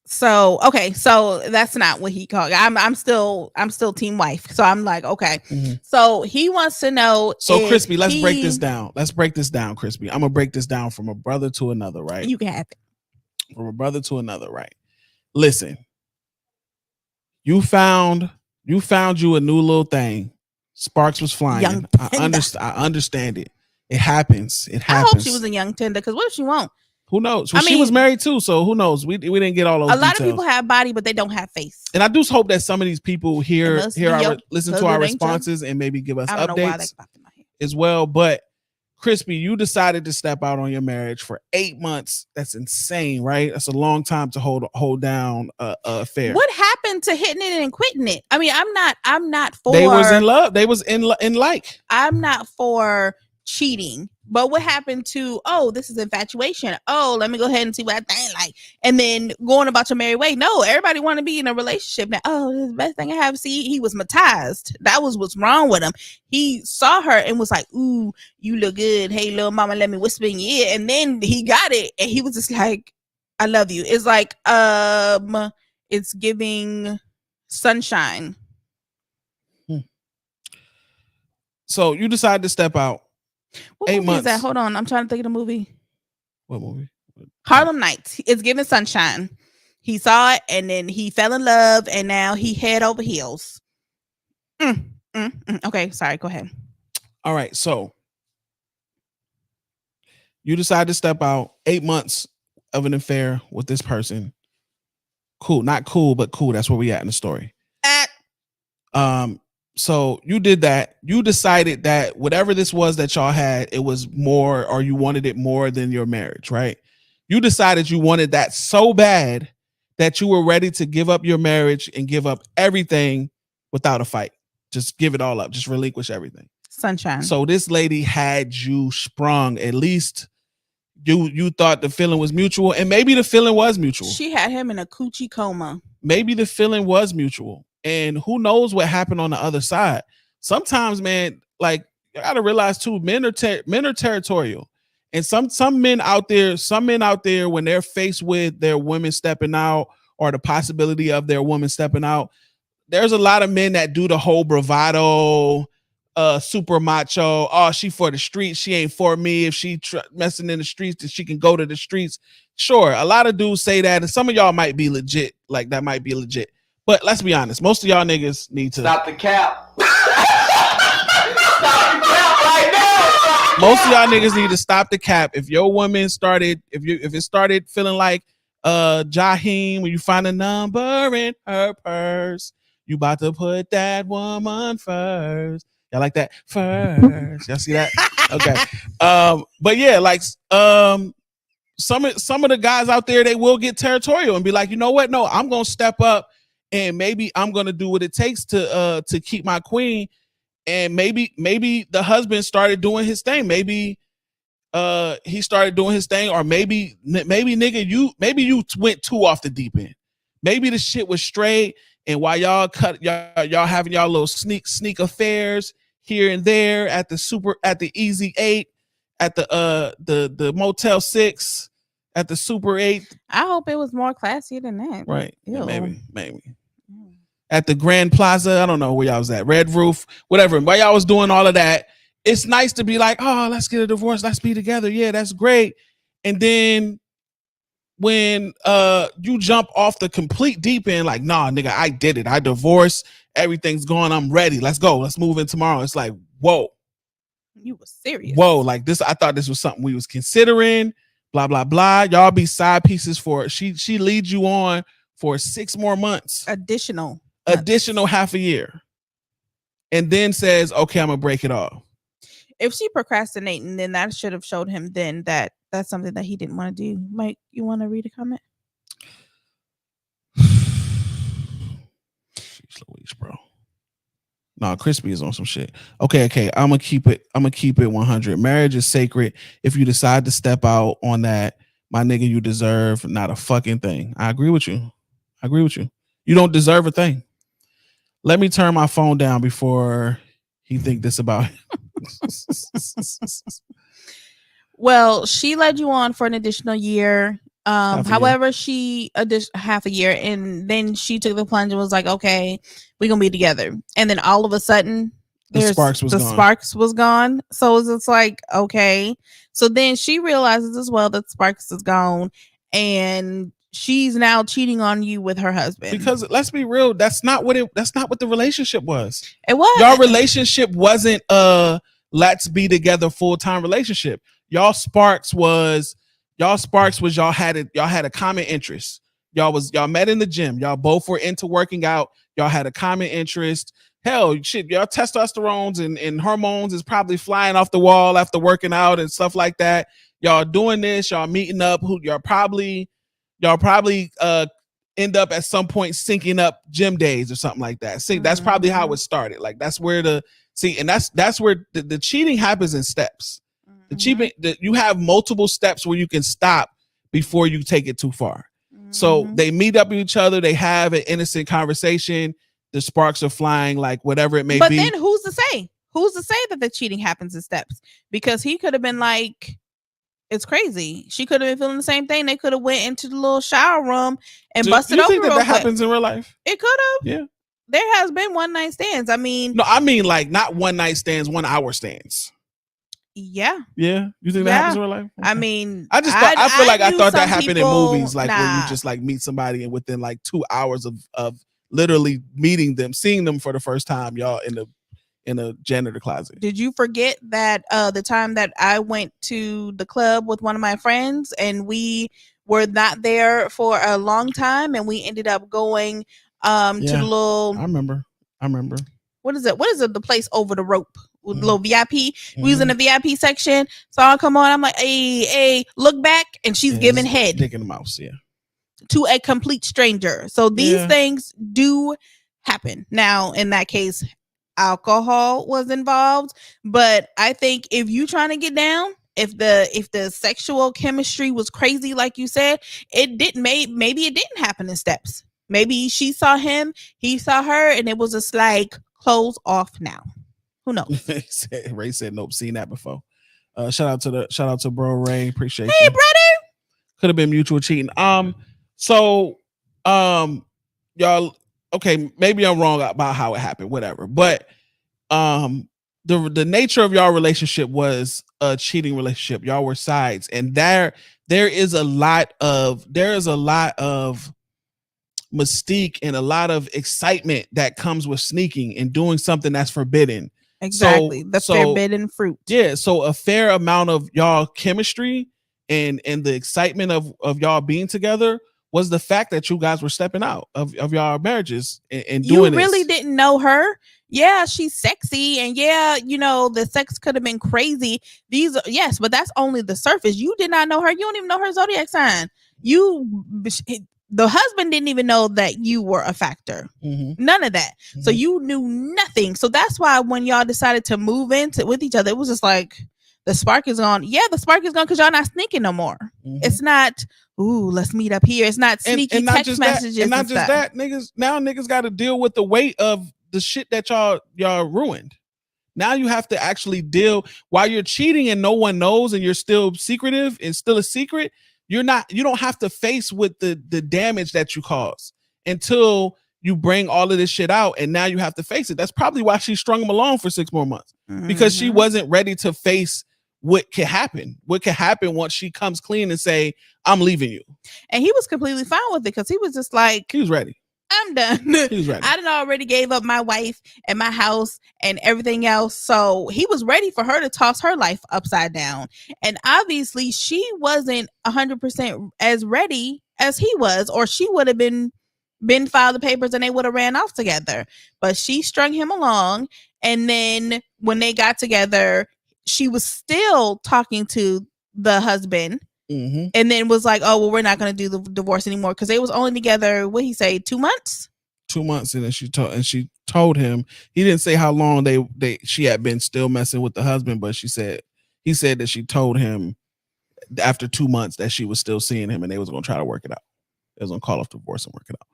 So okay, so that's not what he called. I'm still team wife. So I'm like, okay. Mm-hmm. So he wants to know. So Crispy, let's break this down. Crispy. I'm gonna break this down from a brother to another, right? You can have it. From a brother to another, right? Listen, you found you a new little thing. Sparks was flying. I understand it. It happens. I hope she was a young tender, because what if she won't? Who knows? Well, she was married too, so who knows? We didn't get all those details. A lot of people have body, but they don't have face. And I do hope that some of these people listen to our responses and maybe give us updates as well. But Crispy, you decided to step out on your marriage for 8 months. That's insane, right? That's a long time to hold down a affair. What happened to hitting it and quitting it? I mean, I'm not for. They was in love. They was in like. I'm not for cheating. But what happened to, oh, this is infatuation. Oh, let me go ahead and see what I think like. And then going about your merry way. No, everybody want to be in a relationship now. Oh, this is the best thing I have. See, he was matized. That was what's wrong with him. He saw her and was like, ooh, you look good. Hey, little mama, let me whisper in your ear. And then he got it. And he was just like, I love you. It's like, it's giving sunshine. So you decided to step out. What 8 movie months. is that? Hold on. I'm trying to think of the movie. What movie? Harlem Nights. It's giving sunshine. He saw it and then he fell in love and now he head over heels. Okay, sorry. Go ahead. All right. So you decide to step out. 8 months of an affair with this person. Cool. Not cool, but cool. That's where we at in the story. So you did that. You decided that whatever this was that y'all had, it was more, or you wanted it more than your marriage, right? You decided you wanted that so bad that you were ready to give up your marriage and give up everything without a fight. Just give it all up. Just relinquish everything. Sunshine. So this lady had you sprung. At least you thought the feeling was mutual, and maybe the feeling was mutual. She had him in a coochie coma. Maybe the feeling was mutual. And who knows what happened on the other side? Sometimes, man, like you gotta realize too, men are territorial, and some men out there, when they're faced with their women stepping out or the possibility of their woman stepping out, there's a lot of men that do the whole bravado, super macho. Oh, she for the streets. She ain't for me. If she messing in the streets, then she can go to the streets. Sure, a lot of dudes say that, and some of y'all might be legit. Like that might be legit. But let's be honest, most of y'all niggas need to stop the cap. Stop the cap right now. Most of y'all niggas need to stop the cap. If your woman started, if it started feeling like Jaheim, when you find a number in her purse, you about to put that woman first. Y'all like that? First. Y'all see that? Okay. But yeah, like some of the guys out there, they will get territorial and be like, you know what? No, I'm gonna step up and maybe I'm gonna do what it takes to keep my queen. And maybe the husband started doing his thing. Maybe he started doing his thing, or maybe nigga, you went too off the deep end. Maybe the shit was straight, and while y'all having y'all little sneak affairs here and there at the Easy 8, at the Motel 6, at the Super 8. I hope it was more classy than that. Right. Yeah, Ew. maybe. At the Grand Plaza, I don't know where y'all was at, Red Roof, whatever. While y'all was doing all of that, it's nice to be like, oh, let's get a divorce, let's be together. Yeah, that's great. And then when you jump off the complete deep end, like, nah, nigga, I did it. I divorced. Everything's gone. I'm ready. Let's go. Let's move in tomorrow. It's like, whoa. You was serious. Whoa, like this. I thought this was something we was considering. Blah, blah, blah. Y'all be side pieces for she leads you on for 6 more months. Additional half a year. And then says, okay, I'm gonna break it off. If she procrastinating, then that should have showed him then that that's something that he didn't want to do. Mike, you want to read a comment? Jeez Louise, bro. No, Crispy is on some shit. Okay. I'm gonna keep it 100. Marriage is sacred. If you decide to step out on that, my nigga, you deserve not a fucking thing. I agree with you. You don't deserve a thing. Let me turn my phone down before he think this about Well, she led you on for an additional year. However, she half a year, and then she took the plunge and was like, okay, we're gonna be together. And then all of a sudden the sparks was gone. So it's like, okay. So then she realizes as well that sparks is gone, and she's now cheating on you with her husband. Because let's be real, that's not what the relationship was. It was. Y'all relationship wasn't let's be together full-time relationship. Y'all sparks was y'all had a common interest. Y'all met in the gym. Y'all both were into working out. Y'all had a common interest. Hell, shit, y'all testosterones and hormones is probably flying off the wall after working out and stuff like that. Y'all doing this, y'all meeting up, y'all probably end up at some point syncing up gym days or something like that. See, that's probably how it started. Like that's where that's where the cheating happens in steps. The cheating, you have multiple steps where you can stop before you take it too far. So they meet up with each other, they have an innocent conversation, the sparks are flying, like whatever it may be. But then who's to say? Who's to say that the cheating happens in steps? Because he could have been like, it's crazy. She could have been feeling the same thing. They could have went into the little shower room and busted open. You think that happens in real life? It could have. Yeah. There has been one night stands. I mean, no, I mean like not one night stands, 1 hour stands. Yeah. Yeah. You think that happens in real life? Okay. I mean, I thought that happened in movies, like nah. where you just like meet somebody and within like 2 hours of literally meeting them, seeing them for the first time, y'all in a janitor closet. Did you forget that the time that I went to the club with one of my friends and we were not there for a long time and we ended up going to the little I remember. What is it? The place over the rope with little VIP. We was in the VIP section. So I come on, I'm like, hey, look back, and she's giving head. Dick in the mouse, yeah. To a complete stranger. So these things do happen. Now, in that case, alcohol was involved, but I think if you trying to get down, if the sexual chemistry was crazy, like you said, maybe it didn't happen in steps. Maybe she saw him, he saw her, and it was just like close off now. Who knows? Ray said nope, seen that before. Shout out to bro Ray, appreciate hey you. brother. Could have been mutual cheating. So y'all, okay, maybe I'm wrong about how it happened, whatever. But the nature of y'all relationship was a cheating relationship. Y'all were sides, and there is a lot of mystique and a lot of excitement that comes with sneaking and doing something that's forbidden. Exactly. The forbidden fruit. Yeah. So a fair amount of y'all chemistry and the excitement of y'all being together was the fact that you guys were stepping out of your marriages and You doing really this. didn't know her. Yeah, she's sexy, and yeah, the sex could have been crazy. Yes, but that's only the surface. You did not know her. You don't even know her zodiac sign. The husband didn't even know that you were a factor. Mhm. None of that. So Mhm. you knew nothing. So that's why when y'all decided to move with each other, it was just like the spark is gone. Yeah, the spark is gone because y'all not sneaking no more. Mhm. It's not, ooh, let's meet up here. It's not sneaky and not text just that, messages and not and just stuff. that, niggas got to deal with the weight of the shit that y'all ruined. Now you have to actually deal while you're cheating and no one knows and you're still secretive and still a secret. You don't have to face with the damage that you cause until you bring all of this shit out, and now you have to face it. That's probably why she strung him along for 6 more months, because she Mhm. wasn't ready to face what could happen. What could happen once she comes clean and say, I'm leaving you. And he was completely fine with it because he was just like, He was ready. I'm done. He was ready. I done already gave up my wife and my house and everything else. So he was ready for her to toss her life upside down. And obviously she wasn't 100% as ready as he was, or she would have been filed the papers and they would have ran off together. But she strung him along. And then when they got together, she was still talking to the husband. Mhm. And then was like, oh, well, we're not going to do the divorce anymore because they was only together, what he say, 2 months? 2 months, and then she told him. He didn't say how long she had been still messing with the husband, but he said that she told him after 2 months that she was still seeing him and they was going to try to work it out. They was going to call off divorce and work it out.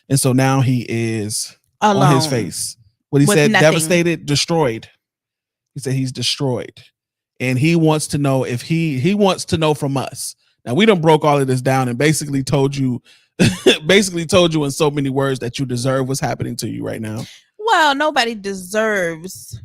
And so now he is Alone. on his face. What he With said, nothing. devastated, destroyed. He said he's destroyed. And he wants to know if he wants to know from us. Now we done broke all of this down and basically told you in so many words that you deserve what's happening to you right now. Well, nobody deserves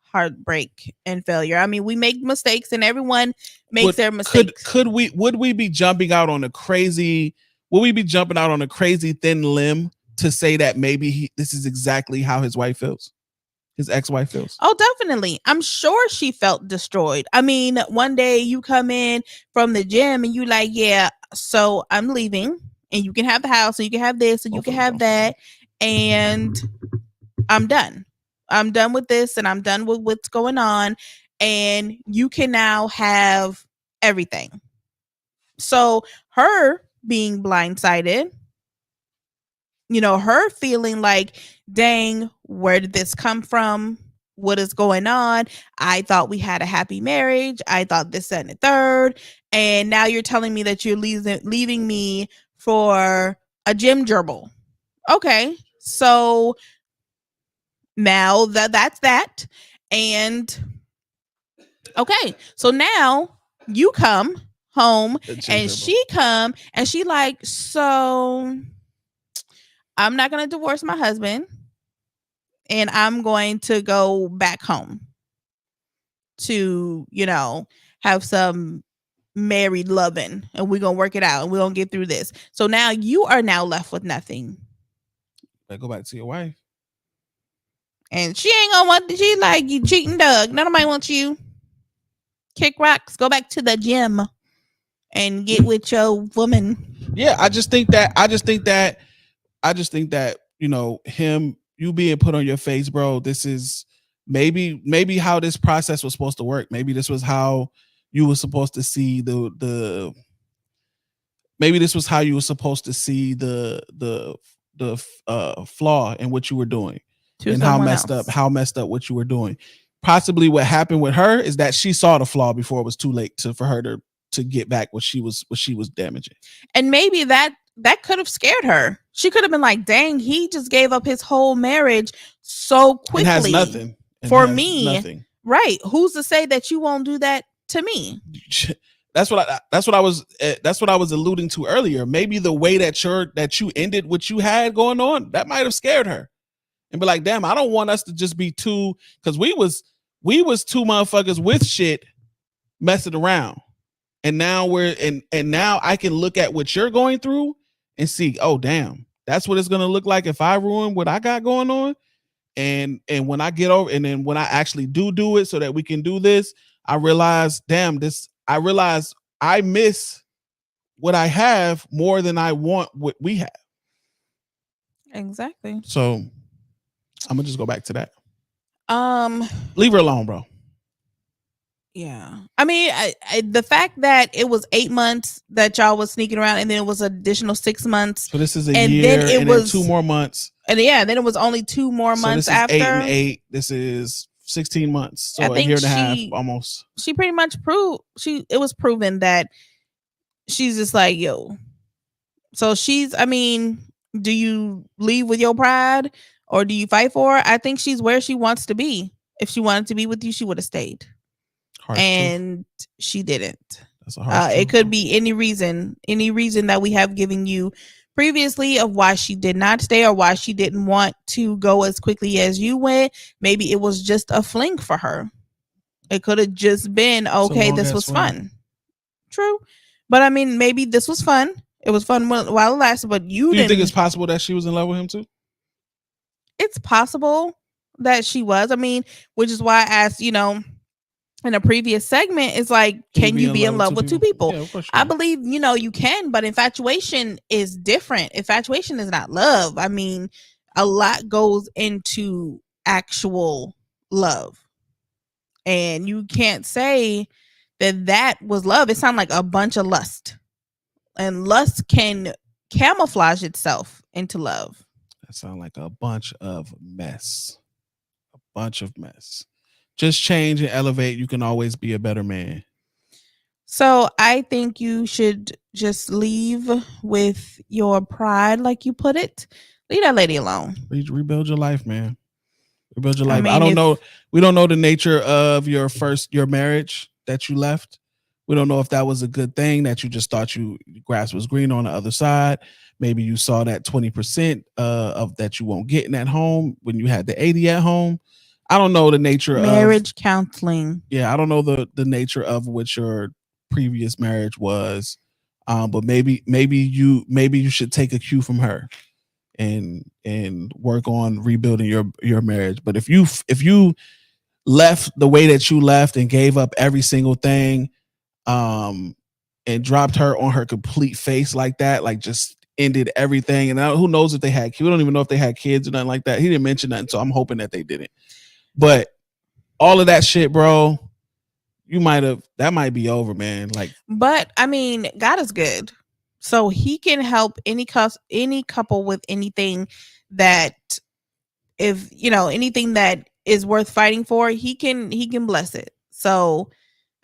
heartbreak and failure. I mean, we make mistakes and everyone makes their mistakes. Would we be jumping out on a crazy thin limb to say that maybe this is exactly how his ex-wife feels? Oh, definitely. I'm sure she felt destroyed. I mean, one day you come in from the gym and you like, yeah, so I'm leaving and you can have the house and you can have this and you can have that. And I'm done. I'm done with this and I'm done with what's going on. And you can now have everything. So her being blindsided, her feeling like, dang, where did this come from? What is going on? I thought we had a happy marriage. I thought this, that, and the third. And now you're telling me that you're leaving me for a gym gerbil. Okay. So now that's that. And okay. So now you come home and she come and she like, so I'm not going to divorce my husband and I'm going to go back home to, have some married loving and we're going to work it out and we're going to get through this. So now you are now left with nothing. Better go back to your wife. And she ain't going to want, she like, you cheating Doug. Nobody wants you. Kick rocks. Go back to the gym and get with your woman. Yeah, I just think that him, you being put on your face, bro, this is maybe how this process was supposed to work. Maybe this was how you were supposed to see the flaw in what you were doing and how messed up what you were doing. Possibly what happened with her is that she saw the flaw before it was too late for her to get back what she was damaging. And maybe that could have scared her. She could have been like, dang, he just gave up his whole marriage so quickly. And has nothing. For me. Nothing. Right. Who's to say that you won't do that to me? That's what I was alluding to earlier. Maybe the way that you ended what you had going on, that might have scared her. And be like, damn, I don't want us to just be two, because we was two motherfuckers with shit messing around. And now now I can look at what you're going through and see, oh damn, that's what it's gonna look like if I ruin what I got going on. And when I get over, and then when I actually do it so that we can do this, I realize I miss what I have more than I want what we have. Exactly. So I'm gonna just go back to that. Um, Leave her alone, bro. yeah. I mean, the fact that it was 8 months that y'all was sneaking around, and then it was an additional 6 months, So this is a And year, then it and was- then 2 more months. and yeah, then it was only 2 more So months this is after. 8 and 8. This is 16 months. So I a think year and a half, she- almost. She pretty much proved it was proven that she's just like, yo. So I mean, do you leave with your pride or do you fight for her? I think she's where she wants to be. If she wanted to be with you, she would have stayed. Harsh truth. And she didn't. That's a harsh It truth. could be any reason that we have given you previously of why she did not stay or why she didn't want to go as quickly as you went. Maybe it was just a fling for her. It could have just been, okay, this long-ass was fling. fun. True. But I mean, maybe this was fun. It was fun while it lasted, but Do you didn't. think it's possible that she was in love with him too? It's possible that she was. I mean, which is why I asked, in a previous segment, is like, can you be in love with two people? Yeah, of course you I can. believe, you can, but infatuation is different. Infatuation is not love. I mean, a lot goes into actual love. And you can't say that was love. It sounds like a bunch of lust. And lust can camouflage itself into love. That sounds like a bunch of mess. A bunch of mess. Just change and elevate. You can always be a better man. So I think you should just leave with your pride, like you put it. Leave that lady alone. Rebuild your life, man. Rebuild your I life. mean, I don't if- know. We don't know the nature of your marriage that you left. We don't know if that was a good thing, that you just thought grass was green on the other side. Maybe you saw that 20% of that you won't get in at home when you had the 80 at home. I don't know the nature Marriage counseling. Yeah, I don't know the nature of what your previous marriage was. But maybe you should take a cue from her and work on rebuilding your marriage. But if you left the way that you left and gave up every single thing, and dropped her on her complete face like that, like just ended everything. And who knows if they had kids? We don't even know if they had kids or nothing like that. He didn't mention nothing, so I'm hoping that they didn't. But all of that shit, bro, that might be over, man. Like, But I mean, God is good. So he can help any couple with anything that, if anything that is worth fighting for, he can bless it. So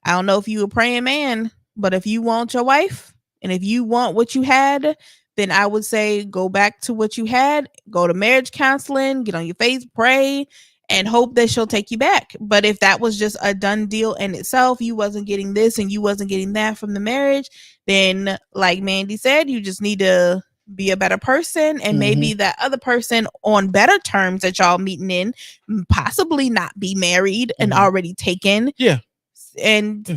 I don't know if you a praying man, but if you want your wife and if you want what you had, then I would say go back to what you had, go to marriage counseling, get on your face, pray, and hope that she'll take you back. But if that was just a done deal in itself, you wasn't getting this and you wasn't getting that from the marriage, then like Mandy said, you just need to be a better person, and maybe that other person on better terms that y'all meeting in, possibly not be married and already taken. Yeah. And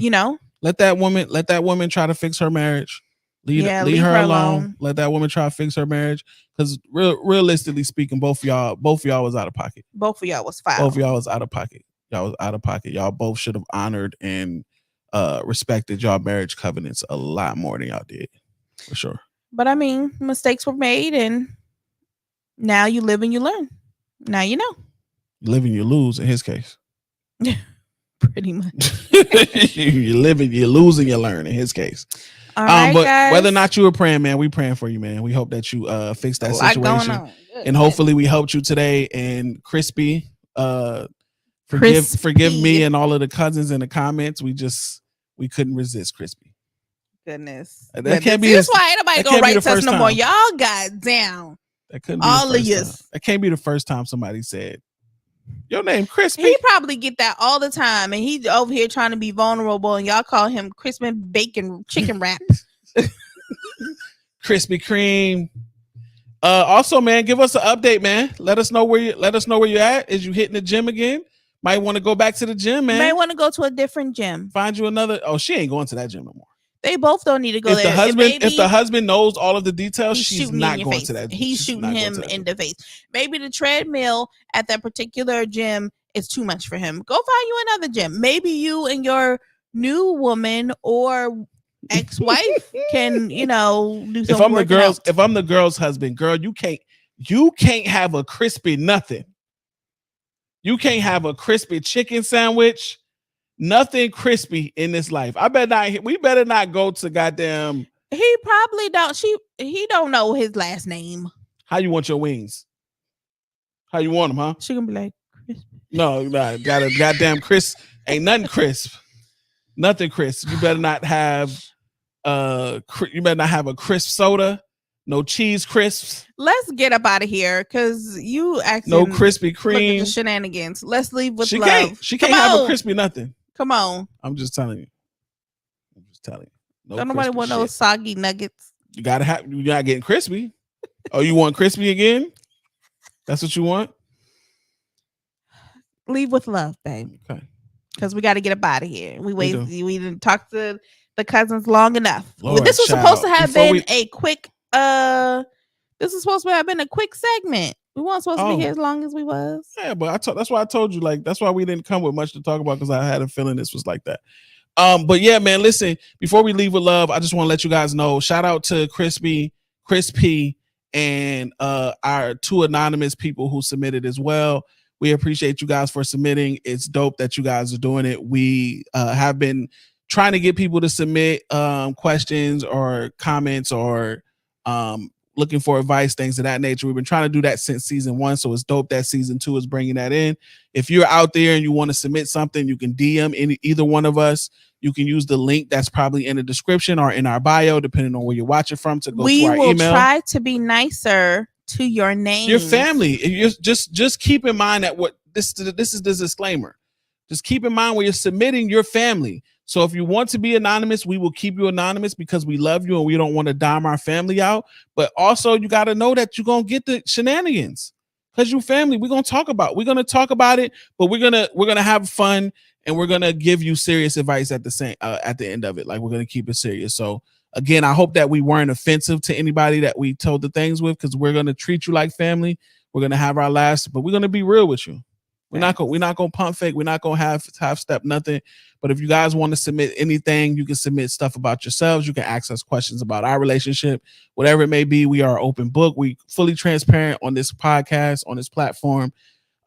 let that woman try to fix her marriage. Leave her alone. Let that woman try to fix her marriage. Because realistically speaking, both of y'all was out of pocket. Both of y'all was foul. Both of y'all was out of pocket. Y'all was out of pocket. Y'all both should have honored and respected y'all marriage covenants a lot more than y'all did, for sure. But I mean, mistakes were made, and now you live and you learn. Now you know. You live and you lose in his case. Pretty much. You live and you lose and you learn in his case. All right, but guys. whether or not you were praying, man, we praying for you, man. We hope that you fix that A lot going situation. on. Good, And hopefully we helped you today. And Crispy, forgive me and all of the cousins in the comments. We couldn't resist Crispy. Goodness. That can't be That's why anybody that gonna can't be write the to us first no more. time. Y'all got down. That couldn't be All the of first yous. time. That can't be the first time somebody said your name Crispy. He probably get that all the time, and he's over here trying to be vulnerable, and y'all call him crispy bacon chicken wrap. Krispy Kreme. Also, man, give us an update, man. Let us know where you're at. Is you hitting the gym again? Might want to go back to the gym, man. You may want to go to a different gym. Find you another. Oh, she ain't going to that gym no more. They both don't need to go If there. if the husband knows all of the details, he's she's shooting not in your going face. to that. He's she's shooting not going him to that in gym. the face. Maybe the treadmill at that particular gym is too much for him. Go find you another gym. Maybe you and your new woman or ex-wife can, do some If I'm the working girl's, out. if I'm the girl's husband, girl, you can't have a crispy nothing. You can't have a crispy chicken sandwich. Nothing crispy in this life. We better not go to goddamn. He probably don't. He don't know his last name. How you want your wings? How you want them, huh? She gonna be like, crispy. No, got a goddamn crisp. Ain't nothing crisp. Nothing crisp. You better not have you better not have a crisp soda. No cheese crisps. Let's get up out of here because you acting No Krispy look at the Kreme. shenanigans. Let's leave with She love. can't Come have a on. crispy nothing. Come on. I'm just telling you. No Don't nobody crispy want shit. those soggy nuggets. You're not getting crispy. Oh, you want crispy again? That's what you want? Leave with love, babe. Okay. Because we got to get up out of here. We do. didn't talk to the cousins long enough. Lord, this was supposed to child. have Before been a quick this is supposed to have been a quick segment. We weren't supposed to be here as long as we was. Yeah, but that's why I told you, like, that's why we didn't come with much to talk about, because I had a feeling this was like that. But yeah, man, listen, before we leave with love, I just want to let you guys know, shout out to Chris P, and our 2 anonymous people who submitted as well. We appreciate you guys for submitting. It's dope that you guys are doing it. We have been trying to get people to submit questions or comments or looking for advice, things of that nature. We've been trying to do that since season 1, so it's dope that season 2 is bringing that in. If you're out there and you want to submit something, you can DM either one of us. You can use the link that's probably in the description or in our bio, depending on where you're watching from, to go to our email. We will try to be nicer to your name, your family. You're just keep in mind that what this is the disclaimer. Just keep in mind when you're submitting your family. So if you want to be anonymous, we will keep you anonymous because we love you and we don't want to dime our family out. But also you got to know that you're going to get the shenanigans because you family. We're going to talk about it, but we're going to have fun and we're going to give you serious advice at the end of it. Like, we're going to keep it serious. So again, I hope that we weren't offensive to anybody that we told the things with, because we're going to treat you like family. We're going to have our laughs, but we're going to be real with you. We're not gonna pump fake. We're not gonna half step nothing. But if you guys want to submit anything, you can submit stuff about yourselves. You can ask us questions about our relationship, whatever it may be. We are open book. We fully transparent on this podcast, on this platform.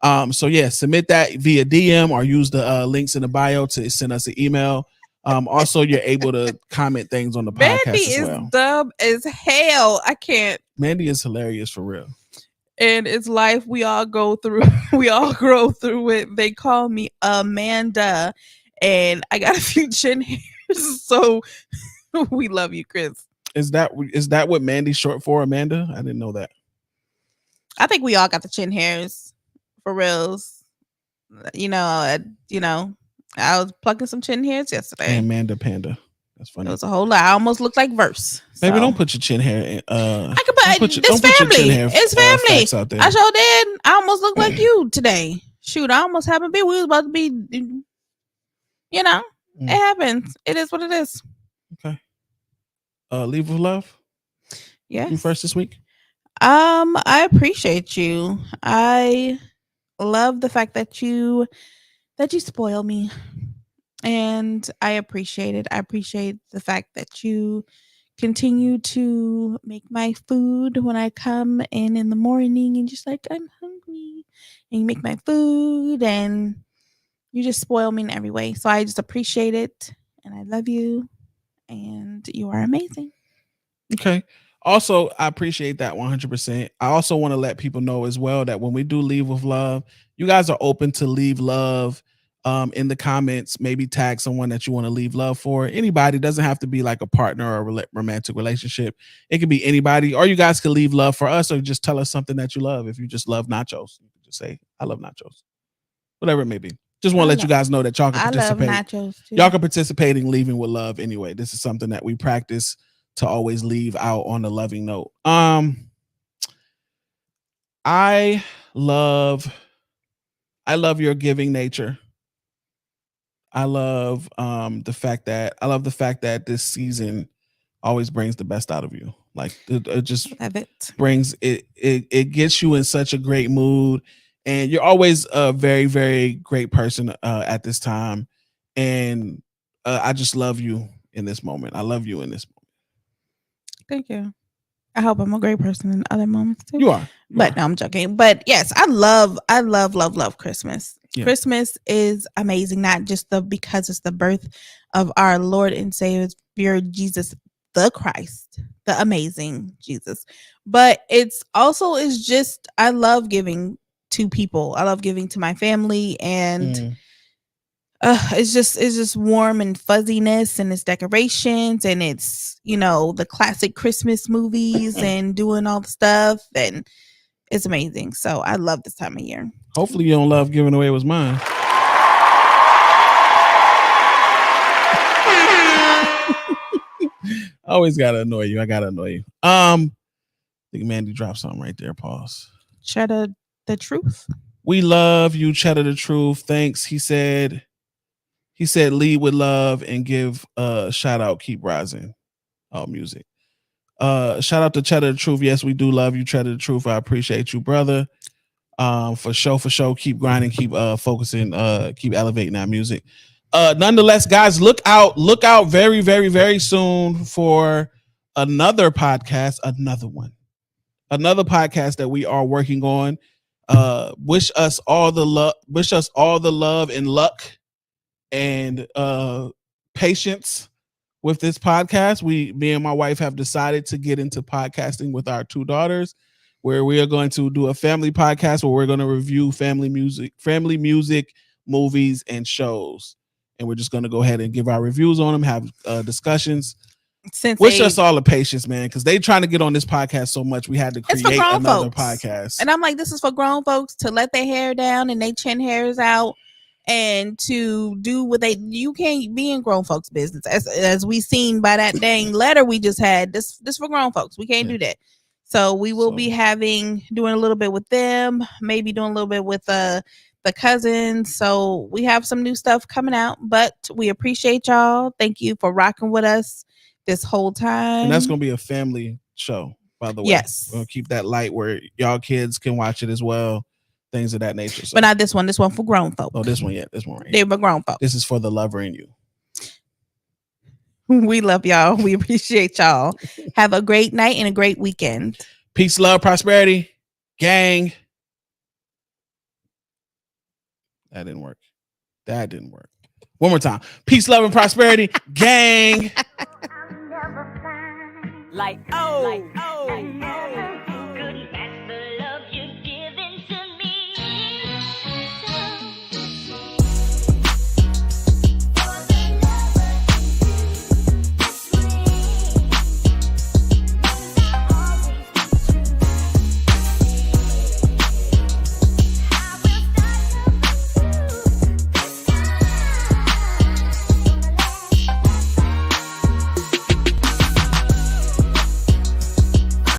So yeah, submit that via DM or use the links in the bio to send us an email. Also, you're able to comment things on the podcast Mandy as well. is dumb as hell. I can't. Mandy is hilarious for real. And it's life. We all go through. We all grow through it. They call me Amanda, and I got a few chin hairs. So we love you, Chris. Is that what Mandy's short for, Amanda? I didn't know that. I think we all got the chin hairs for reals. I was plucking some chin hairs yesterday. Amanda Panda. That's funny. It was a whole lot. I almost looked like Verse. Baby, So. don't put your chin hair in. I could put it's family. It's family. Out there. I sure did. I almost looked like you today. Shoot, I almost happened to be. We was about to be. It happens. It is what it is. Okay. Leave with love. Yeah. You first this week. I appreciate you. I love the fact that you spoil me. And I appreciate it. I appreciate the fact that you continue to make my food when I come in the morning and just like, I'm hungry. And you make my food and you just spoil me in every way. So I just appreciate it. And I love you. And you are amazing. Okay. Also, I appreciate that 100%. I also want to let people know as well that when we do leave with love, you guys are open to leave love in the comments. Maybe tag someone that you want to leave love for. Anybody. Doesn't have to be like a partner or a romantic relationship. It could be anybody, or you guys can leave love for us, or just tell us something that you love. If you just love nachos, you can just say, I love nachos, whatever it may be. Just want to let you guys know that y'all can participate. I love nachos too. Y'all can participate in leaving with love anyway. This is something that we practice to always leave out on a loving note. I love your giving nature. I love the fact that this season always brings the best out of you. Like it just brings it. It gets you in such a great mood, and you're always a very, very great person at this time. And I just love you. in this moment. I love you in this moment. Thank you. I hope I'm a great person in other moments too. You are. But no, I'm joking. But yes, I love Christmas. Yeah. Christmas is amazing, not just because it's the birth of our Lord and Savior Jesus the Christ, the amazing Jesus. But it's also is just I love giving to people. I love giving to my family, and it's just warm and fuzziness, and it's decorations, and it's the classic Christmas movies and doing all the stuff, and it's amazing. So I love this time of year. Hopefully you don't love giving away what's mine. I always gotta annoy you. I gotta annoy you. I think Mandy dropped something right there. Pause. Cheddar the truth. We love you, Cheddar the Truth. Thanks. He said lead with love and give shout out, keep rising. Oh, music. Shout out to Cheddar the Truth. Yes, we do love you, Cheddar the Truth. I appreciate you, brother. For sure. Keep grinding, keep focusing, keep elevating that music. Nonetheless, guys, look out very, very, very soon for another podcast, another podcast that we are working on. Wish us all the love and luck and patience with this podcast. Me and my wife have decided to get into podcasting with our two daughters, where we are going to do a family podcast where we're going to review family music, movies, and shows. And we're just going to go ahead and give our reviews on them, have discussions. Wish us all the patience, man, because they trying to get on this podcast so much. We had to create another podcast. And I'm like, this is for grown folks to let their hair down and their chin hairs out and to do what you can't be in grown folks business. As we seen by that dang letter we just had, this for grown folks. We can't do that. So we will be doing a little bit with them, maybe doing a little bit with the cousins. So we have some new stuff coming out, but we appreciate y'all. Thank you for rocking with us this whole time. And that's going to be a family show, by the way. Yes. We're going to keep that light where y'all kids can watch it as well. Things of that nature. So. But not this one. This one for grown folks. Oh, this one, yeah. This one right here. They're for grown folks. This is for the lover in you. We love y'all. We appreciate y'all. Have a great night and a great weekend. Peace, love, prosperity, gang. That didn't work. One more time. Peace, love, and prosperity, gang. Like, oh.